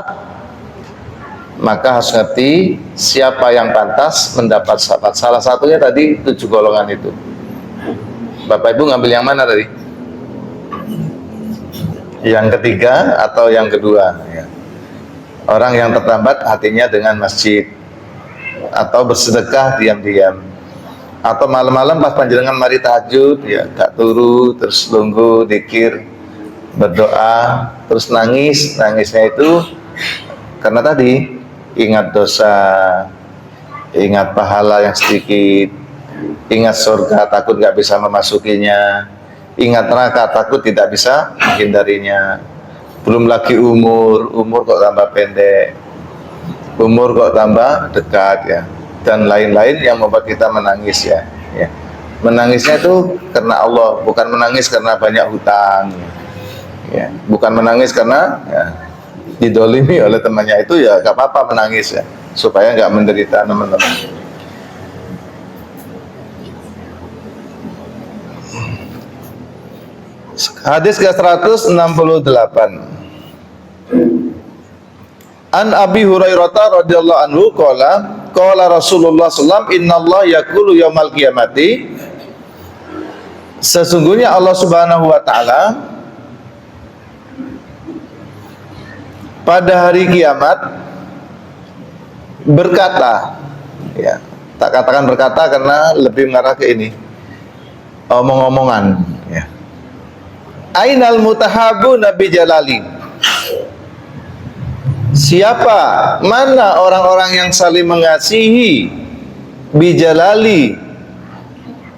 maka harus ngerti siapa yang pantas mendapat syafaat. Salah satunya tadi 7 golongan itu. Bapak Ibu ngambil yang mana tadi? Yang ketiga atau yang kedua? Ya. Orang yang tertambat hatinya dengan masjid, atau bersedekah diam-diam, atau malam-malam pas panjenengan mari tahajud ya gak turu, terus lungguh dikir, berdoa, terus nangisnya itu karena tadi ingat dosa, ingat pahala yang sedikit, ingat surga takut gak bisa memasukinya, ingat neraka takut tidak bisa menghindarinya. Belum lagi umur kok tambah pendek. umur kok tambah dekat ya, dan lain-lain yang membuat kita menangis ya. Menangisnya itu karena Allah, bukan menangis karena banyak hutang ya. Bukan menangis karena ya, didolimi oleh temannya. Itu ya gak apa-apa menangis ya, supaya nggak menderita teman-teman. Hadis ke-168. An Abi Hurairah radhiyallahu anhu qala Rasulullah sallallahu innallaha yaqulu yaumal qiyamati, sesungguhnya Allah Subhanahu wa taala pada hari kiamat berkata, ya, tak katakan berkata karena lebih mengarah ke ini, omong-omongan ya. Ainal mutahabuna bi jalali, siapa, mana orang-orang yang saling mengasihi bijalali,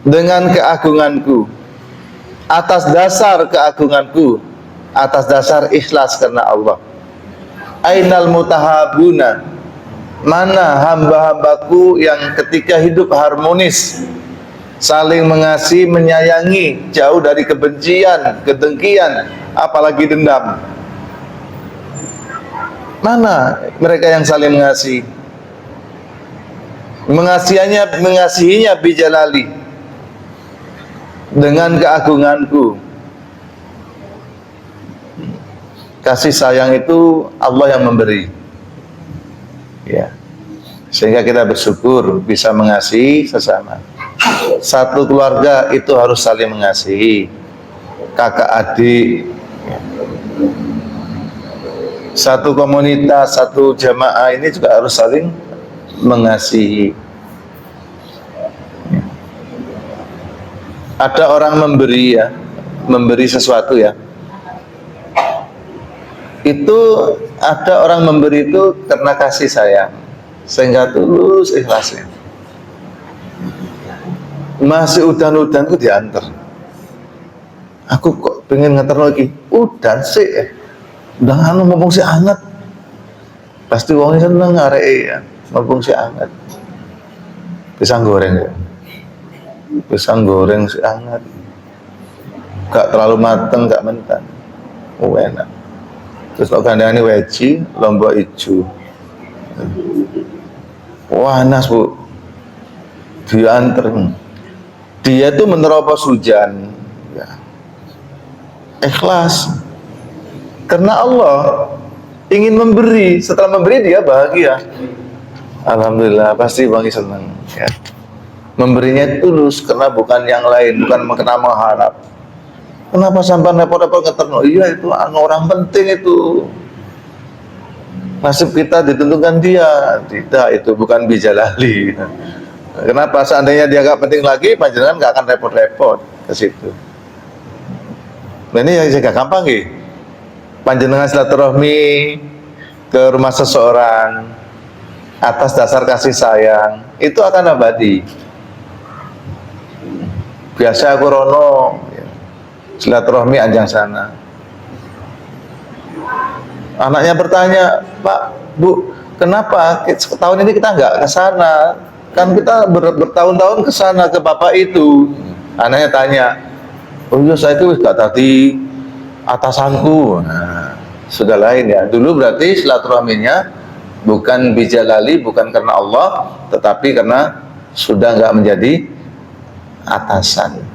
dengan keagunganku, atas dasar keagunganku, atas dasar ikhlas karena Allah. Ainal mutahabuna, mana hamba-hambaku yang ketika hidup harmonis, saling mengasihi, menyayangi, jauh dari kebencian, kedengkian, apalagi dendam. Mana mereka yang saling mengasihi? Mengasihinya bijalali, dengan keagunganku. Kasih sayang itu Allah yang memberi ya, sehingga kita bersyukur bisa mengasihi sesama. Satu keluarga itu harus saling mengasihi, kakak adik ya. Satu komunitas, satu jamaah ini juga harus saling mengasihi. Ada orang memberi ya, memberi sesuatu ya. Itu ada orang memberi itu karena kasih sayang, sehingga tulus ikhlasnya. Masih udan-udan itu diantar. Aku kok pengen nganter lagi. Udan sih, udah anu mumpung si anget. Pasti wongnya seneng ngarek ya, mumpung si anget. Pisang goreng ya. Pisang goreng si anget, gak terlalu mateng, gak mentah, enak. Terus kalau kandangnya weci, lombok hijau, wah nas bu, diantar. Dia tuh menerobos hujan ya. Ikhlas karena Allah, ingin memberi. Setelah memberi dia bahagia. Alhamdulillah, pasti bagi senang ya. Memberinya tulus karena bukan yang lain, bukan karena mengharap. Kenapa sampai repot-repot ngeterno? Iya itu orang penting itu. Nasib kita ditentukan dia. Tidak, itu bukan bijalali. Kenapa? Seandainya dia gak penting lagi, panjenengan gak akan repot-repot ke situ. Nah ini yang saya gampang ya. Panjenengan silaturahmi ke rumah seseorang atas dasar kasih sayang, itu akan abadi. Biasa aku rono silaturahmi anjang sana. Anaknya bertanya, Pak, Bu, kenapa tahun ini kita nggak ke sana? Kan kita bertahun-tahun ke sana, ke bapak itu. Anaknya tanya, oh iya saya itu gak tadi atasanku. Nah, sudah lain ya. Dulu berarti silaturahminya bukan bijalali, bukan karena Allah, tetapi karena sudah nggak menjadi atasan.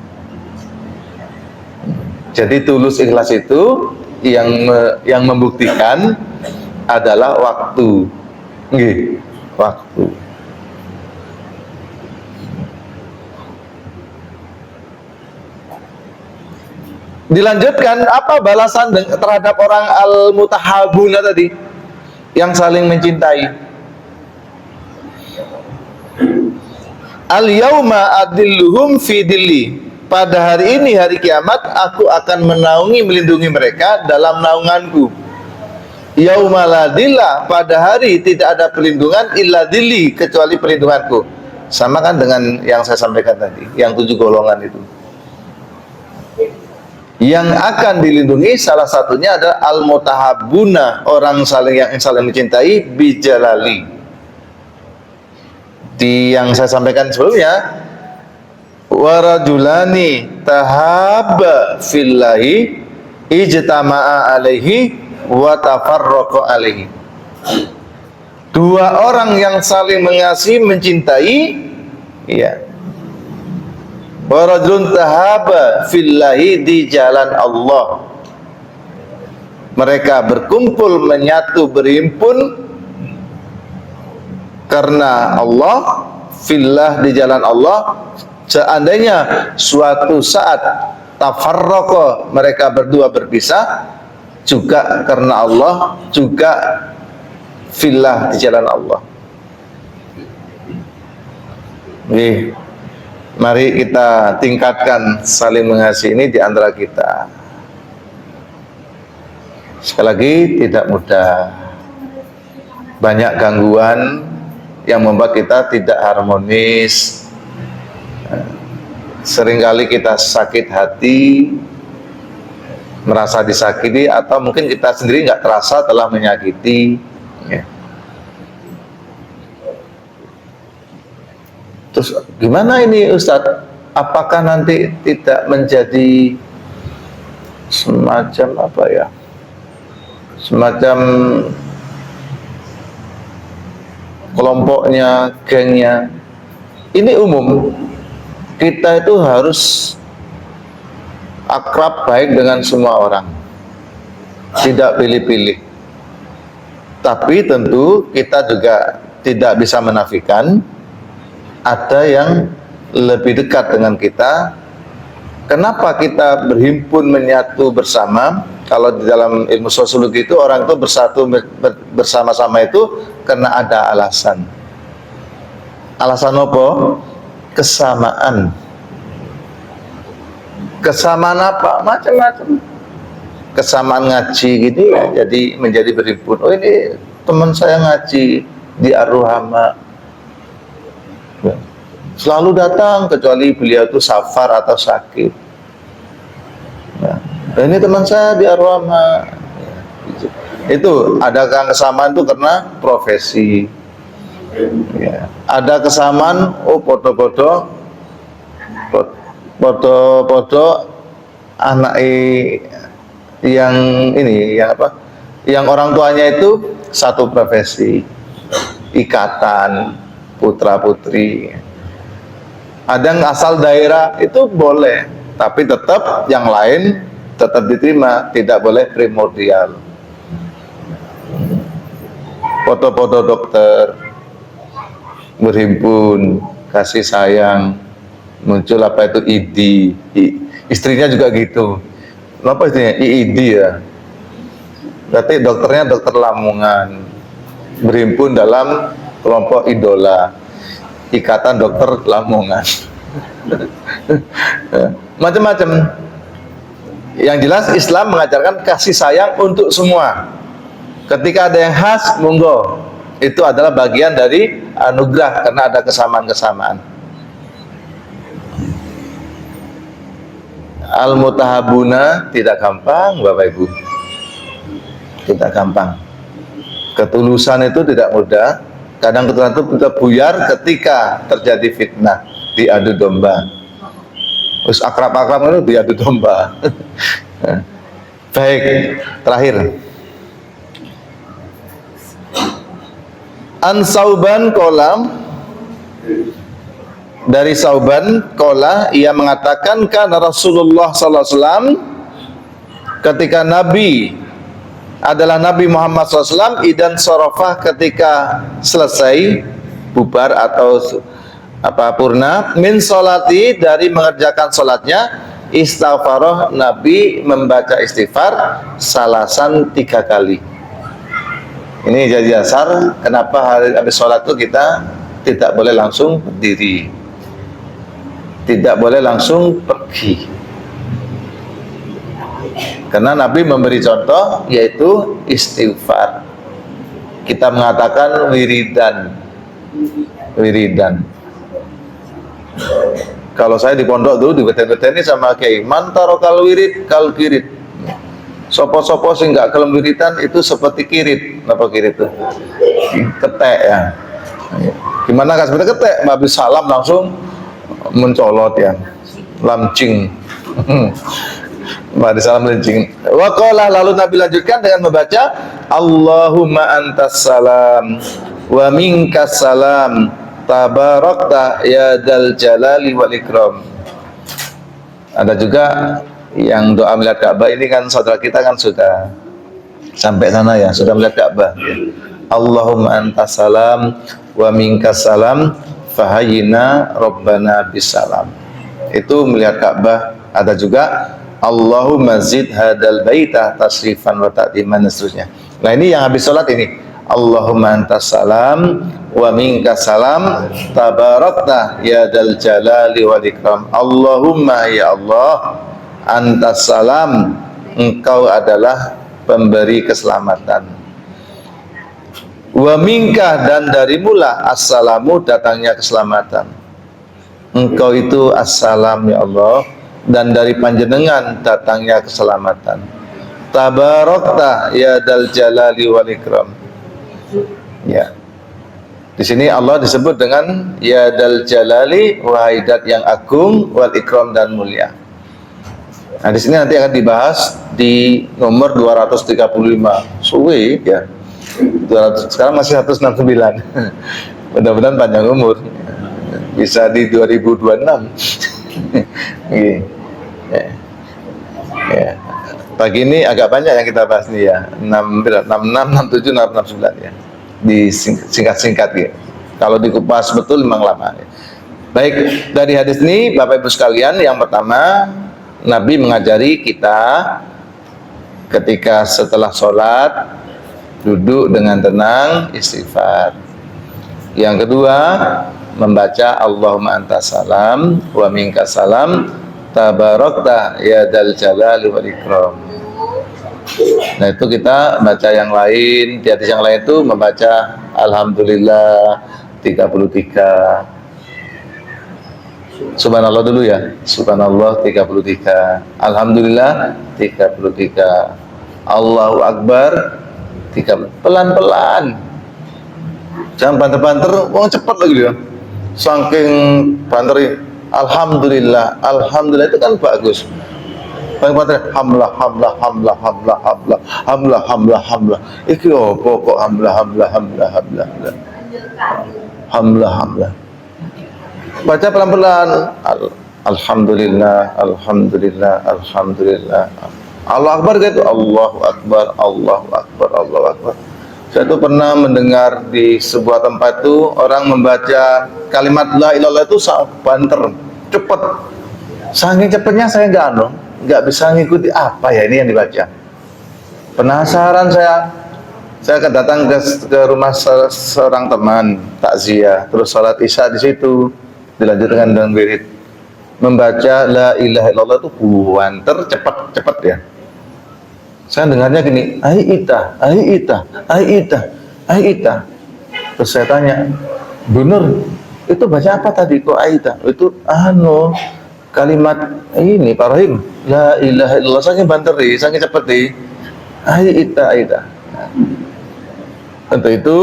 Jadi tulus ikhlas itu yang membuktikan adalah waktu. Nggih, waktu. Dilanjutkan, apa balasan terhadap orang al-mutahabuna tadi, yang saling mencintai? Al-yauma adilluhum fi dilli, pada hari ini, hari kiamat, aku akan menaungi, melindungi mereka dalam naunganku. Yauma la dilla, pada hari tidak ada perlindungan illa dilli, kecuali perlindunganku. Sama kan dengan yang saya sampaikan tadi, yang 7 golongan itu. Yang akan dilindungi salah satunya adalah al-mutahabuna, orang yang saling mencintai bijalali, yang saya sampaikan sebelumnya, warajulani tahaba fillahi ijtama'a alaihi wa tafarraqa alaihi. Dua orang yang saling mengasihi, mencintai, ya. Warajulun tahaba fillahi, di jalan Allah. Mereka berkumpul, menyatu, berhimpun karena Allah, fillah, di jalan Allah. Seandainya suatu saat tafarraqa, mereka berdua berpisah, juga karena Allah, juga fillah, di jalan Allah. Nih, mari kita tingkatkan saling mengasihi ini di antara kita. Sekali lagi, tidak mudah. Banyak gangguan yang membuat kita tidak harmonis. Seringkali kita sakit hati, merasa disakiti, atau mungkin kita sendiri nggak terasa telah menyakiti, ya. Terus gimana ini Ustadz? Apakah nanti tidak menjadi semacam apa ya? Semacam kelompoknya, gengnya? Ini umum. Kita itu harus akrab baik dengan semua orang, tidak pilih-pilih. Tapi tentu kita juga tidak bisa menafikan ada yang lebih dekat dengan kita. Kenapa kita berhimpun, menyatu bersama? Kalau di dalam ilmu sosiologi itu, orang itu bersatu bersama-sama itu karena ada alasan. Alasan apa? Kesamaan. Kesamaan apa? Macam-macam. Kesamaan ngaji gitu ya, jadi menjadi berhimpun. Oh, ini teman saya ngaji di Ar-Ruhama, selalu datang kecuali beliau itu safar atau sakit. Ya. Ini teman saya di Ar-Ruhama. Itu ada kesamaan itu karena profesi. Ya. Ada kesamaan, oh foto-foto anak yang ini, yang apa? Yang orang tuanya itu satu profesi, ikatan putra putri. Ada yang asal daerah itu boleh, tapi tetap yang lain tetap diterima, tidak boleh primordial. Foto-foto dokter, berhimpun, kasih sayang, muncul apa itu ID, istrinya juga gitu. Apa istrinya? IID ya. Berarti dokternya dokter Lamongan, berhimpun dalam kelompok idola, ikatan dokter Lamongan. Macam-macam. Yang jelas Islam mengajarkan kasih sayang untuk semua. Ketika ada yang khas, monggo. Itu adalah bagian dari anugerah karena ada kesamaan-kesamaan. Al-mutahabuna tidak gampang, Bapak Ibu. Tidak gampang. Ketulusan itu tidak mudah. Kadang ketulusan itu bisa buyar ketika terjadi fitnah, diadu domba. Terus akrab-akrab itu diadu domba. Baik, terakhir. An Sauban kolam, dari Sauban kola, ia mengatakan karena Rasulullah SAW ketika Nabi adalah Nabi Muhammad SAW, idan sorofah, ketika selesai bubar atau apa purna, min solati, dari mengerjakan solatnya, istighfaroh, Nabi membaca istighfar salasan 3 kali. Ini jadi dasar kenapa habis sholat itu kita tidak boleh langsung berdiri, tidak boleh langsung pergi, karena Nabi memberi contoh yaitu istighfar. Kita mengatakan wiridan. Kalau saya di pondok dulu dibeten-beteni sama kiai, mantaro kal wirid kal kirit. Sopo-sopo sing gak kelem wiridan itu seperti kirit. Apa kirit itu? Ketek ya. Gimana kan sebenarnya ketek, habis salam langsung mencolot ya, lamcing. Mari salam lancing. Waqala, lalu Nabi lanjutkan dengan membaca Allahumma antas salam wa minkas salam tabarakta ya dal jalali wal ikram. Ada juga yang doa melihat Ka'bah ini kan saudara kita kan sudah sampai sana ya, sudah melihat Ka'bah. Allahumma antas salam wa minkas salam fahayyina rabbana bisalam. Itu melihat Ka'bah. Ada juga Allahumma zid hadal baita tasrifan wa ta'diman dan seterusnya. Nah ini yang habis sholat ini Allahumma antas salam wa minkas salam tabarakta ya dal jalali wal ikram. Allahumma ya Allah antas salam, engkau adalah pemberi keselamatan. Wa minka, dan darimulah assalamu, datangnya keselamatan. Engkau itu assalam ya Allah, dan dari panjenengan datangnya keselamatan. Tabarakta ya dal jalali wal ikram. Ya. Di sini Allah disebut dengan ya dal jalali, wahai dat yang agung, wal ikram dan mulia. Nah, di sini nanti akan dibahas di nomor 235. Suwe ya. 200, sekarang masih 169. Mudah-mudahan panjang umur. Bisa di 2026. Ya. Pagi ini agak banyak yang kita bahas nih ya. 66, 67, 69 ya. Disingkat-singkat ya. Kalau dikupas betul memang lama. Ya. Baik, dari hadis ini Bapak Ibu sekalian, yang pertama Nabi mengajari kita ketika setelah sholat duduk dengan tenang istighfar. Yang kedua, membaca Allahumma antas salam wa minkas salam tabarakta ya dal jalali wal ikram. Nah itu kita baca yang lain. Di hadis yang lain itu membaca Alhamdulillah 33. Subhanallah dulu ya. Subhanallah 33. Alhamdulillah 33. Allahu Akbar 3. Pelan-pelan. Jangan banter-banter, wong cepet lagi dia. Saking banter, Alhamdulillah, Alhamdulillah itu kan bagus. Banter, hamlah, hamlah, hamlah, hamlah, hamlah, hamlah, hamlah, hamlah. Iki opo kok hamlah, hamlah, hamlah, hamlah, hamlah, hamlah. Baca pelan-pelan. Alhamdulillah, Alhamdulillah, Alhamdulillah. Allah Akbar gitu, Allahu Akbar, Allahu Akbar, Allahu Akbar. Saya tuh pernah mendengar di sebuah tempat itu orang membaca kalimat la ilaha illallah itu sangat banter, cepet. Saking cepetnya saya nggak bisa ngikuti apa ya ini yang dibaca. Penasaran saya akan datang ke rumah seorang teman takziah, terus sholat isya di situ, dilanjutkan dengan wirid. Membaca la ilaha illallah itu banter, cepet ya. Saya dengarnya gini, ai ita, ai ita, ai ita, ai ita. Terus saya tanya, bener, itu baca apa tadi kok ai ita? Itu kalimat ini Pak Rahim, la ilaha illallah, saking banteri, saking cepeti, ai ita, ai ita. Untuk itu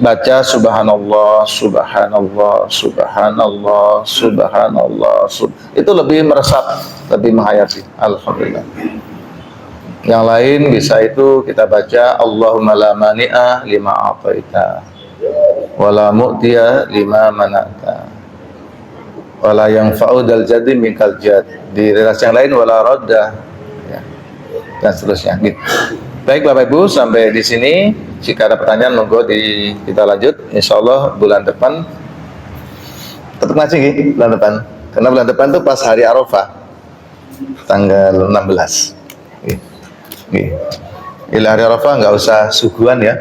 baca subhanallah, subhanallah, subhanallah, subhanallah, itu lebih meresap, lebih menghayati. Alhamdulillah. Yang lain bisa itu kita baca Allahumma la mani'a lima a'taita wa la mu'tiya lima mana'ta wa la yanfa'u dal jaddi minkal jad. Di relasi yang lain wala radda ya. Dan seterusnya gitu. Baik Bapak Ibu, sampai di sini. Jika ada pertanyaan monggo kita lanjut. Insyaallah bulan depan tetap ngaji gitu, bulan depan. Karena bulan depan itu pas hari Arafah tanggal 16. Gitu. Ila hari Arafah nggak usah suguhan ya.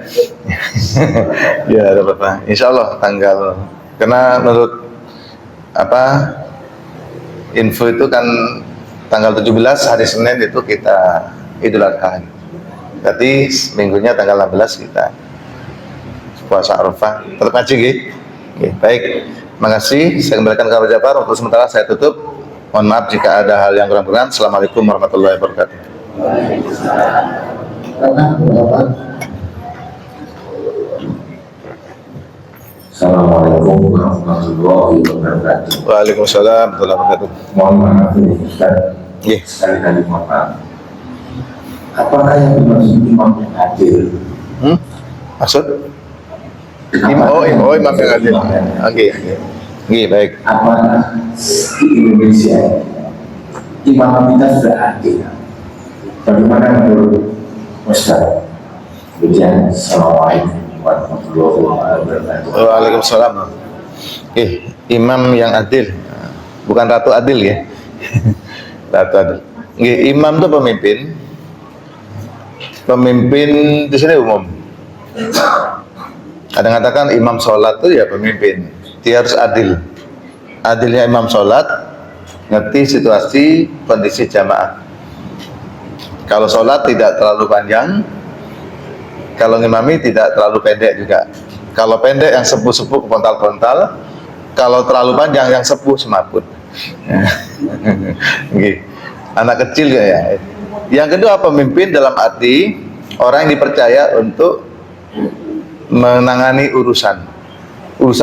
Ya ada apa-apa. Insyaallah tanggal, karena menurut info itu kan tanggal 17 hari Senin itu kita Idul Adha. Berarti minggunya tanggal 16 kita puasa Arafah. Tetap ngaji gitu. Baik, makasih. Saya kembalikan ke Jafar. Untuk sementara saya tutup. Mohon maaf jika ada hal yang kurang berkenan. Assalamualaikum warahmatullahi wabarakatuh. Assalamualaikum warahmatullahi wabarakatuh. Waalaikumsalam warahmatullahi wabarakatuh. Mohon maaf ini Ustaz, Nggih. sekali-kali mohon maaf. Apakah yang dimaksud imam yang adil? Maksud? Imam yang adil. Oke. Nggih, baik. Apakah di Indonesia imam kita sudah adil? Bagaimana menurut Ustaz? Kemudian, Assalamualaikum warahmatullahi wabarakatuh. Waalaikumsalam. Imam yang adil, bukan ratu adil ya. Ratu adil. Imam itu pemimpin. Pemimpin di sini umum. Ada yang katakan imam sholat itu ya pemimpin. Dia harus adil. Adilnya imam sholat, ngerti situasi kondisi jamaah. Kalau sholat tidak terlalu panjang, kalau ngimami tidak terlalu pendek juga. Kalau pendek yang sepuh-sepuh frontal-frontal, kalau terlalu panjang yang sepuh semaput. Anak kecil ya. Yang kedua, pemimpin dalam arti orang yang dipercaya untuk menangani urusan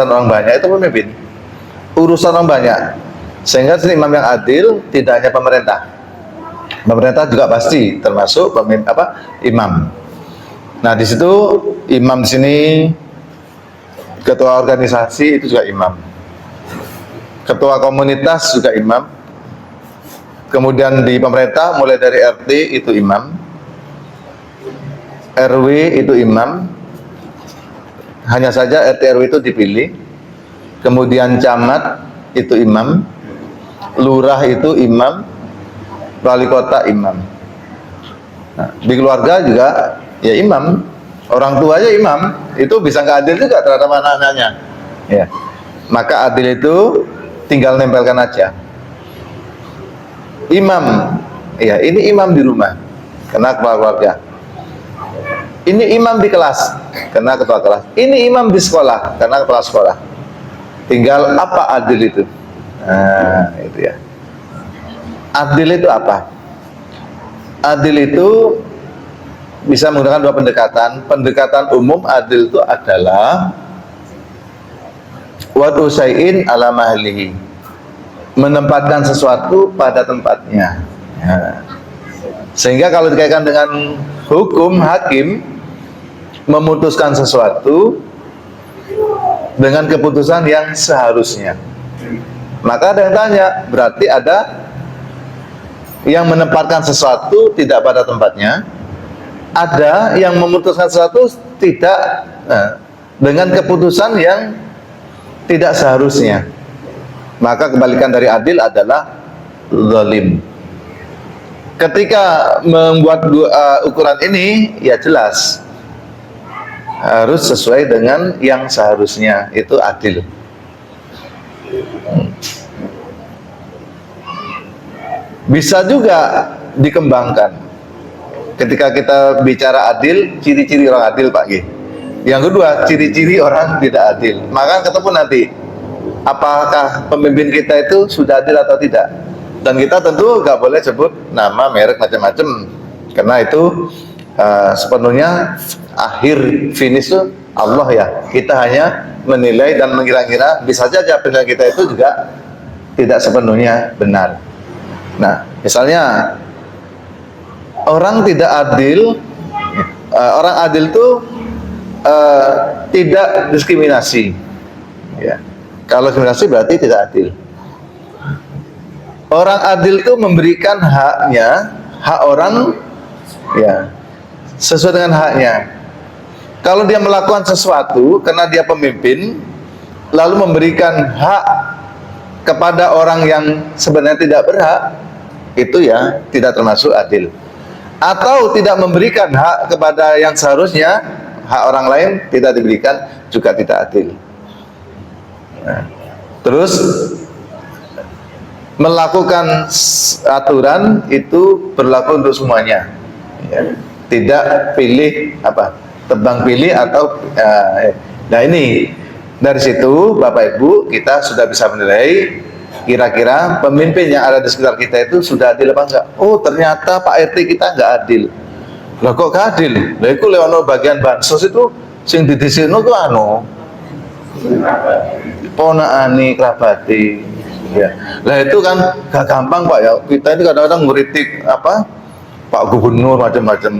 orang banyak, itu pemimpin. Urusan orang banyak, sehingga imam yang adil tidak hanya pemerintah juga pasti termasuk imam. Nah, di situ imam di sini ketua organisasi itu juga imam. Ketua komunitas juga imam. Kemudian di pemerintah mulai dari RT itu imam. RW itu imam. Hanya saja RT RW itu dipilih. Kemudian camat itu imam. Lurah itu imam. Wali kota imam. Nah, di keluarga juga ya imam, orang tuanya imam, itu bisa nggak adil juga terhadap anak-anaknya. Ya. Maka adil itu tinggal nempelkan aja. Imam, ya ini imam di rumah, karena kepala keluarga. Ini imam di kelas, karena ketua kelas. Ini imam di sekolah, karena kepala sekolah. Tinggal apa adil itu? Nah, itu ya. Adil itu apa? Adil itu bisa menggunakan dua pendekatan. Pendekatan umum adil itu adalah wadu syai'in ala mahlihi, menempatkan sesuatu pada tempatnya. Ya. Sehingga kalau dikaitkan dengan hukum, hakim memutuskan sesuatu dengan keputusan yang seharusnya. Maka ada yang tanya, berarti ada yang menempatkan sesuatu tidak pada tempatnya, ada yang memutuskan sesuatu tidak dengan keputusan yang tidak seharusnya. Maka kebalikan dari adil adalah zalim. Ketika membuat ukuran ini, ya jelas harus sesuai dengan yang seharusnya, itu adil. Bisa juga dikembangkan. Ketika kita bicara adil, ciri-ciri orang adil, Pak G. Yang kedua, ciri-ciri orang tidak adil. Maka ketemu nanti, apakah pemimpin kita itu sudah adil atau tidak. Dan kita tentu nggak boleh sebut nama, merek, macam-macam. Karena itu sepenuhnya akhir finish itu Allah ya. Kita hanya menilai dan mengira-ngira, bisa saja penilaian kita itu juga tidak sepenuhnya benar. Nah, misalnya orang tidak adil, orang adil itu tidak diskriminasi. Ya. Kalau diskriminasi berarti tidak adil. Orang adil itu memberikan haknya, hak orang, ya, sesuai dengan haknya. Kalau dia melakukan sesuatu karena dia pemimpin, lalu memberikan hak kepada orang yang sebenarnya tidak berhak, itu ya tidak termasuk adil. Atau tidak memberikan hak kepada yang seharusnya, hak orang lain tidak diberikan, juga tidak adil. Nah, terus melakukan aturan itu berlaku untuk semuanya, ya. Tidak pilih tebang pilih atau nah ini dari situ Bapak Ibu kita sudah bisa menilai kira-kira pemimpin yang ada di sekitar kita itu sudah adil apa enggak. Oh ternyata Pak RT kita enggak adil. Lah kok gak adil? Lah iku lewat bagian bansos itu sing didisino ku Ponaane kerabate. Ya. Lah itu kan gak gampang Pak ya. Kita ini kadang-kadang ngeritik apa Pak Gubernur macam-macam.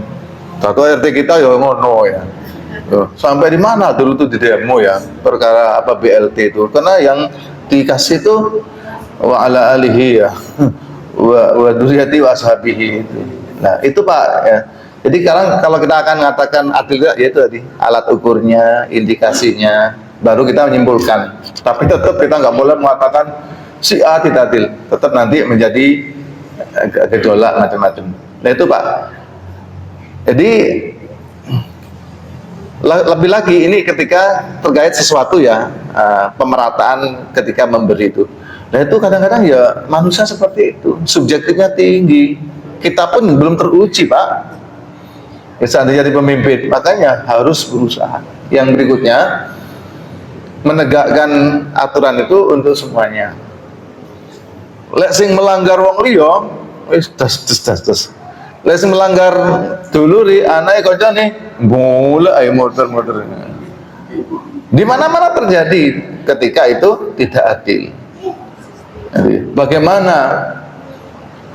Satu RT kita ya ngono ya. Sampai di mana dulu tuh di demo ya perkara apa BLT itu. Karena yang dikasih itu wa ala alihi ya. Wa dzurriyyati wa ashabihi itu. Nah, itu Pak ya. Jadi sekarang kalau kita akan mengatakan adil ya itu tadi alat ukurnya, indikasinya, baru kita menyimpulkan. Tapi tetap kita nggak boleh mengatakan si A tidak adil, tetap nanti menjadi gejolak macam-macam. Nah itu Pak. Jadi lebih lagi ini ketika terkait sesuatu ya pemerataan ketika memberi itu. Nah itu kadang-kadang ya manusia seperti itu, subjektifnya tinggi. Kita pun belum teruji Pak. Ya, seandainya jadi pemimpin, makanya harus berusaha. Yang berikutnya menegakkan aturan itu untuk semuanya. Lek sing melanggar wong liya wis das. Lek sing melanggar duluri anake kancane golek ae motor-motor. Di mana-mana terjadi ketika itu tidak adil. Jadi, bagaimana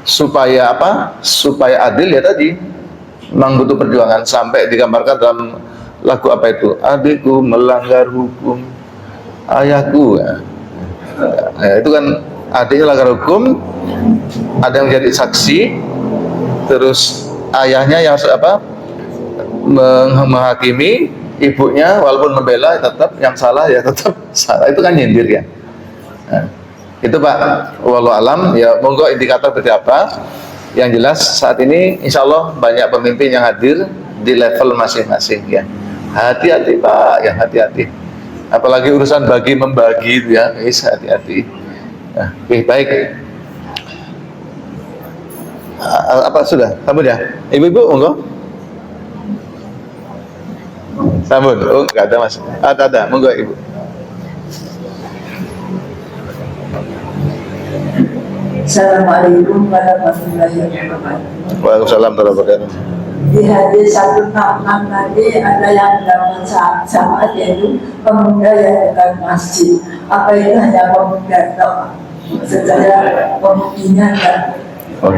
supaya apa? Supaya adil ya tadi memang butuh perjuangan sampai digambarkan dalam lagu apa itu? Adikku melanggar hukum ayahku ya. Nah, itu kan adiknya melanggar hukum, ada yang jadi saksi, terus ayahnya yang apa menghakimi, ibunya walaupun membela tetap yang salah ya tetap salah. Itu kan nyindir ya. Nah, itu Pak, walau alam ya, monggo indikator seperti apa. Yang jelas saat ini insya Allah banyak pemimpin yang hadir di level masing-masing ya. Hati-hati Pak, ya hati-hati. Apalagi urusan bagi membagi itu ya, hati-hati. Nah, baik. Apa sudah? Sambut ya, ibu-ibu monggo. Sambut. Oh nggak ada mas. Ada, monggo ibu. Assalamualaikum warahmatullahi wabarakatuh. Waalaikumsalam warahmatullahi wabarakatuh. Di hadis 166 tadi ada yang dalam sama yaitu pemuda yang dekat masjid. Apa itu hanya pemuda atau secara pemudinya kan? Oh.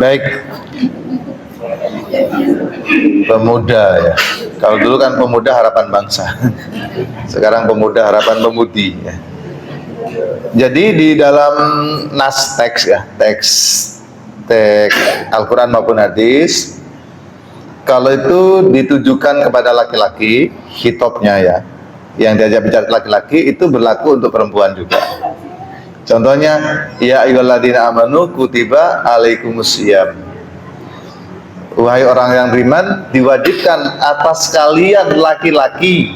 Baik. Pemuda ya. Kalau dulu kan pemuda harapan bangsa. Sekarang pemuda harapan pemudi ya. Jadi di dalam nas teks ya, teks Al-Quran maupun hadis, kalau itu ditujukan kepada laki-laki, hitopnya ya, yang diajak bicara laki-laki itu berlaku untuk perempuan juga. Contohnya, ya ayyuhalladzina amanu kutiba alaikumusiyam. Wahai orang yang beriman, diwajibkan atas kalian laki-laki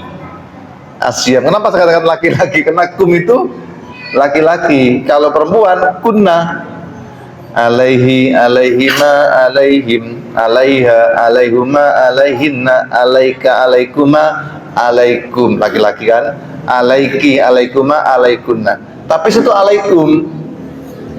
asyam. Kenapa saya katakan laki-laki? Karena kum itu laki-laki. Kalau perempuan kunna alaihi alaihima alaihim alaiha alaihuma alaihinna alaika alaikuma alaikum. Laki-laki kan, alaiki alaikuma alaikunna. Tapi situ alaikum.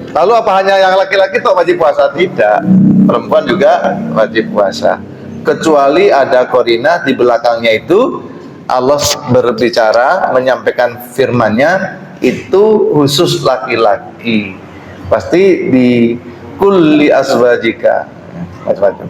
Lalu apa hanya yang laki-laki itu wajib puasa? Tidak, perempuan juga wajib puasa. Kecuali ada korina di belakangnya itu Allah berbicara menyampaikan firman-Nya itu khusus laki-laki, pasti di kulli azwajika macam-macam.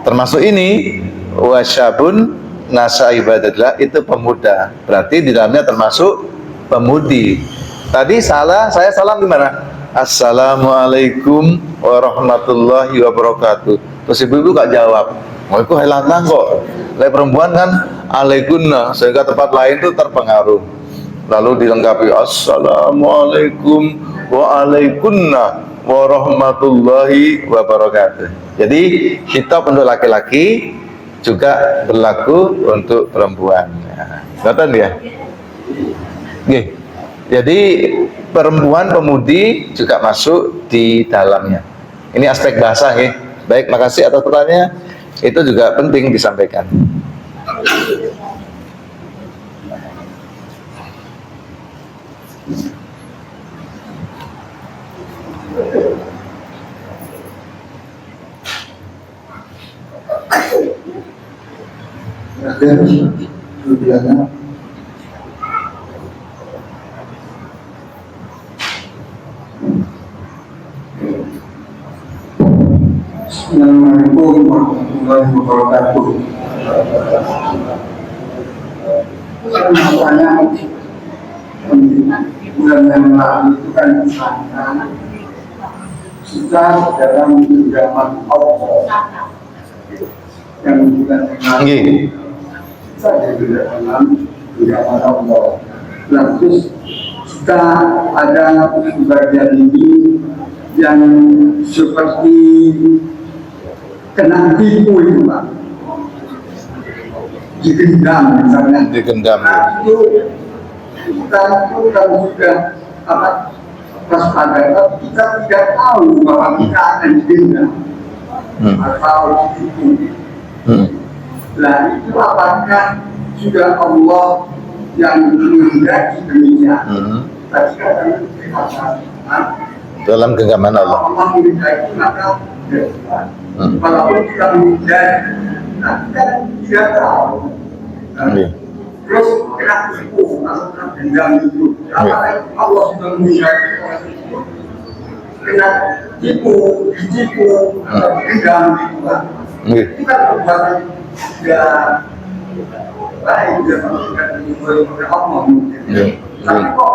Termasuk ini wasyabun nasa ibadatillah, itu pemuda, berarti di dalamnya termasuk pemudi. Tadi saya salam gimana? Assalamualaikum warahmatullahi wabarakatuh. Terus ibu-ibu gak jawab. Oh itu hilangkan kok. Lai perempuan kan alaikunna, sehingga tempat lain itu terpengaruh. Lalu dilengkapi assalamualaikum waalaikumna warahmatullahi wabarakatuh. Jadi kitab untuk laki-laki juga berlaku untuk perempuan. Ngerti ya? Oke. Jadi perempuan pemudi juga masuk di dalamnya. Ini aspek bahasa ya. Baik, makasih atas pertanyaannya. Itu juga penting disampaikan. Assalamualaikum warahmatullahi wabarakatuh. Makanya bulan yang lalu itu kan kita dalam genggaman Allah yang bulan yang lalu kita di dalam genggaman Allah. Nah, terus kita ada bagian ini yang seperti kena tipu itu Pak, digendam misalnya. Digendam. Nah, itu kita itu kan sudah apa waspada, tapi kita tidak tahu bahwa kita akan digendam atau ditipu. Nah, itu apakah sudah Allah yang menghendaki demikian? Tadi kata dalam genggaman Allah. Allah menghendaki maka walaupun kita menghindari, nah kita tidak tahu. Terus kena tipu, maksudnya dendam itu. Apakah Allah sudah menghindari orang itu? Kena tipu, ditipu, dendam itu kan? Itu kan perbuatan tidak baik, tidak menunjukkan kepada Allah mungkin. Tapi kok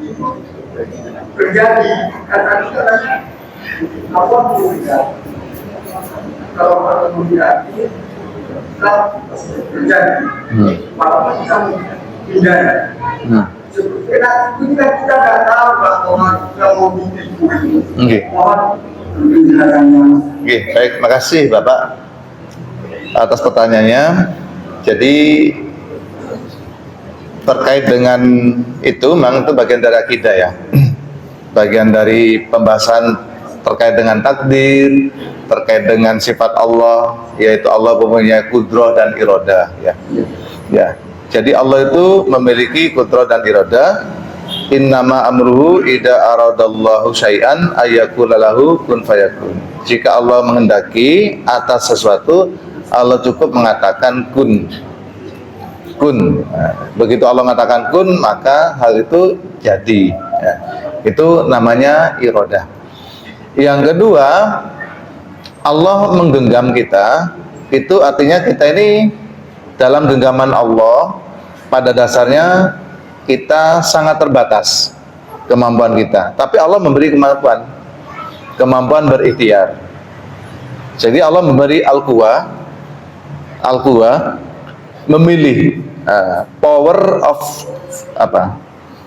itu terjadi? Karena Allah menghindari. Kalau Allah menghindari, terjadi. Walaupun kita menghindari. Sebetulnya kita tidak tahu bahwa kita mau ditipu. Mohon penjelasannya. Oke, baik, makasih Bapak atas pertanyaannya. Jadi terkait dengan itu, memang itu bagian dari akidah ya. Bagian dari pembahasan terkait dengan takdir, terkait dengan sifat Allah, yaitu Allah mempunyai kudrah dan iradah ya. Ya. Jadi Allah itu memiliki kudrah dan iradah. Innama amruhu idza aradallahu syai'an ayyakula lahu kun fayakun. Jika Allah menghendaki atas sesuatu, Allah cukup mengatakan kun. Kun. Nah, begitu Allah mengatakan kun, maka hal itu jadi. Ya. Itu namanya iradah. Yang kedua, Allah menggenggam kita, itu artinya kita ini dalam genggaman Allah, pada dasarnya kita sangat terbatas kemampuan kita. Tapi Allah memberi kemampuan berikhtiar. Jadi Allah memberi al-quwa, memilih, power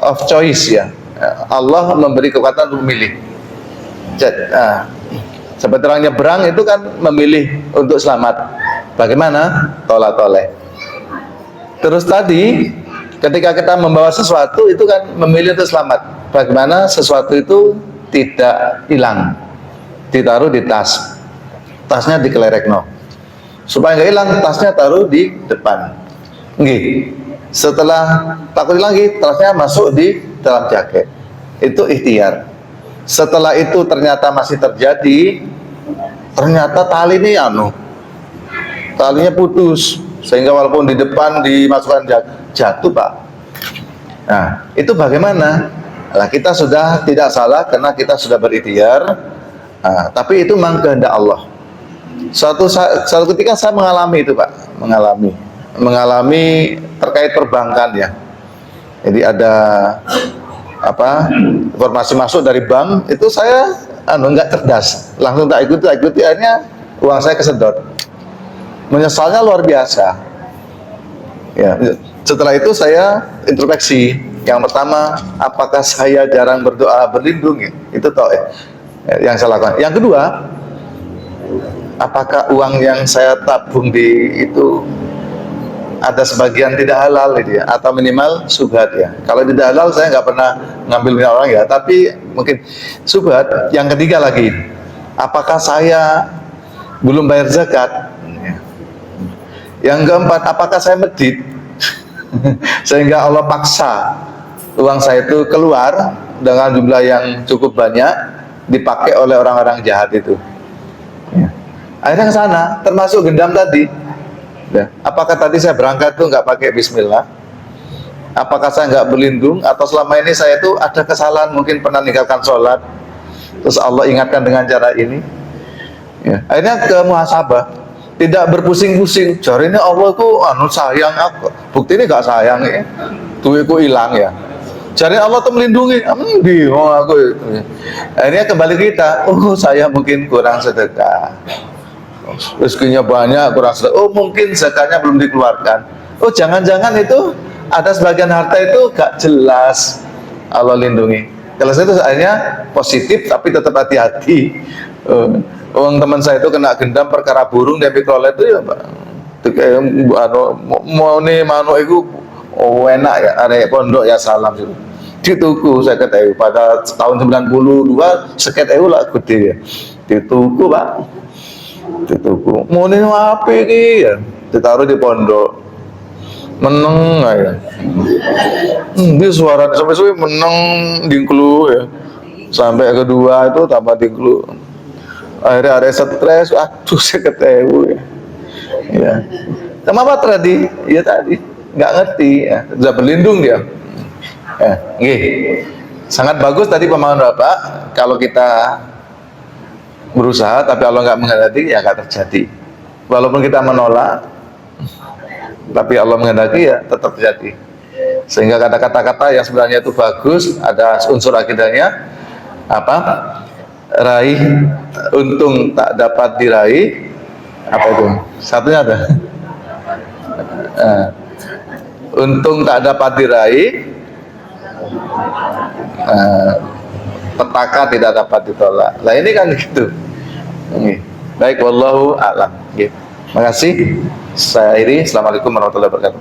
of choice ya. Allah memberi kekuatan untuk memilih. Seperti orang nyebrang itu kan memilih untuk selamat. Bagaimana? Tolak-toleh. Terus tadi ketika kita membawa sesuatu itu kan memilih untuk selamat. Bagaimana sesuatu itu tidak hilang, ditaruh di tas, tasnya dikelerekno. Supaya nggak hilang, tasnya taruh di depan. Nggih. Setelah takut hilang lagi, tasnya masuk di dalam jaket. Itu ikhtiar. Setelah itu ternyata masih terjadi, ternyata tali ini talinya putus, sehingga walaupun di depan dimasukkan jatuh Pak. Nah, itu bagaimana? Nah, kita sudah tidak salah karena kita sudah berikhtiar. Nah, tapi itu memang kehendak Allah. Suatu ketika saya mengalami itu Pak, mengalami terkait perbankan ya. Jadi ada informasi masuk dari bank, itu saya nggak cerdas, langsung tak ikuti, akhirnya uang saya kesedot. Menyesalnya luar biasa ya. Setelah itu saya introspeksi. Yang pertama, apakah saya jarang berdoa berlindung ya? Itu yang saya lakukan. Yang kedua, apakah uang yang saya tabung di itu ada sebagian tidak halal gitu ya, atau minimal subhat ya. Kalau tidak halal saya nggak pernah ngambil milik orang ya, tapi mungkin subhat. Yang ketiga lagi, apakah saya belum bayar zakat? Yang keempat, apakah saya medit sehingga Allah paksa uang saya itu keluar dengan jumlah yang cukup banyak dipakai oleh orang-orang jahat itu ya. Akhirnya ke sana, termasuk gendam tadi ya. Apakah tadi saya berangkat tuh nggak pakai bismillah? Apakah saya nggak berlindung? Atau selama ini saya tuh ada kesalahan, mungkin pernah meninggalkan sholat, terus Allah ingatkan dengan cara ini Ya. Akhirnya ke muhasabah, tidak berpusing-pusing. Jari ini Allah ku anu sayang aku. Bukti ini gak sayang ya. Duitku hilang ya. Jari Allah tuh melindungi. Bingung aku. Akhirnya kembali kita. Oh saya mungkin kurang sedekah. Rezekinya banyak kurang sedekah. Oh mungkin zakatnya belum dikeluarkan. Oh jangan-jangan itu ada sebagian harta itu gak jelas. Allah lindungi. Kalau saya itu akhirnya positif tapi tetap hati-hati. Orang teman saya itu kena gendam perkara burung dia mikrolet itu ya Pak. Itu kayak mau nih mano itu enak ya ada pondok ya salam itu. Dituku saya ketahui pada tahun 92 seket lah gede ya. Dituku Pak. Dituku. Mau nih apa ini ya? Ditaruh di pondok. Meneng ya. Dia suara sampai meneng dingklu ya. Sampai kedua itu tambah dingklu. Akhirnya ada stres, aduh saya ketemu ya. Kenapa tadi? Ya tadi nggak ngerti ya. Sudah berlindung dia. Ya, sangat bagus tadi pemahaman Bapak. Kalau kita berusaha tapi Allah nggak menghendaki ya nggak terjadi. Walaupun kita menolak, tapi Allah menghendaki ya tetap terjadi. Sehingga kata-kata yang sebenarnya itu bagus, ada unsur akidahnya apa? Raih untung tak dapat diraih, apa itu? Satunya ada. Untung tak dapat diraih, petaka tidak dapat ditolak. Nah ini kan gitu. Baik, wallahu a'lam. Terima kasih. Saya akhiri. Assalamualaikum warahmatullahi wabarakatuh.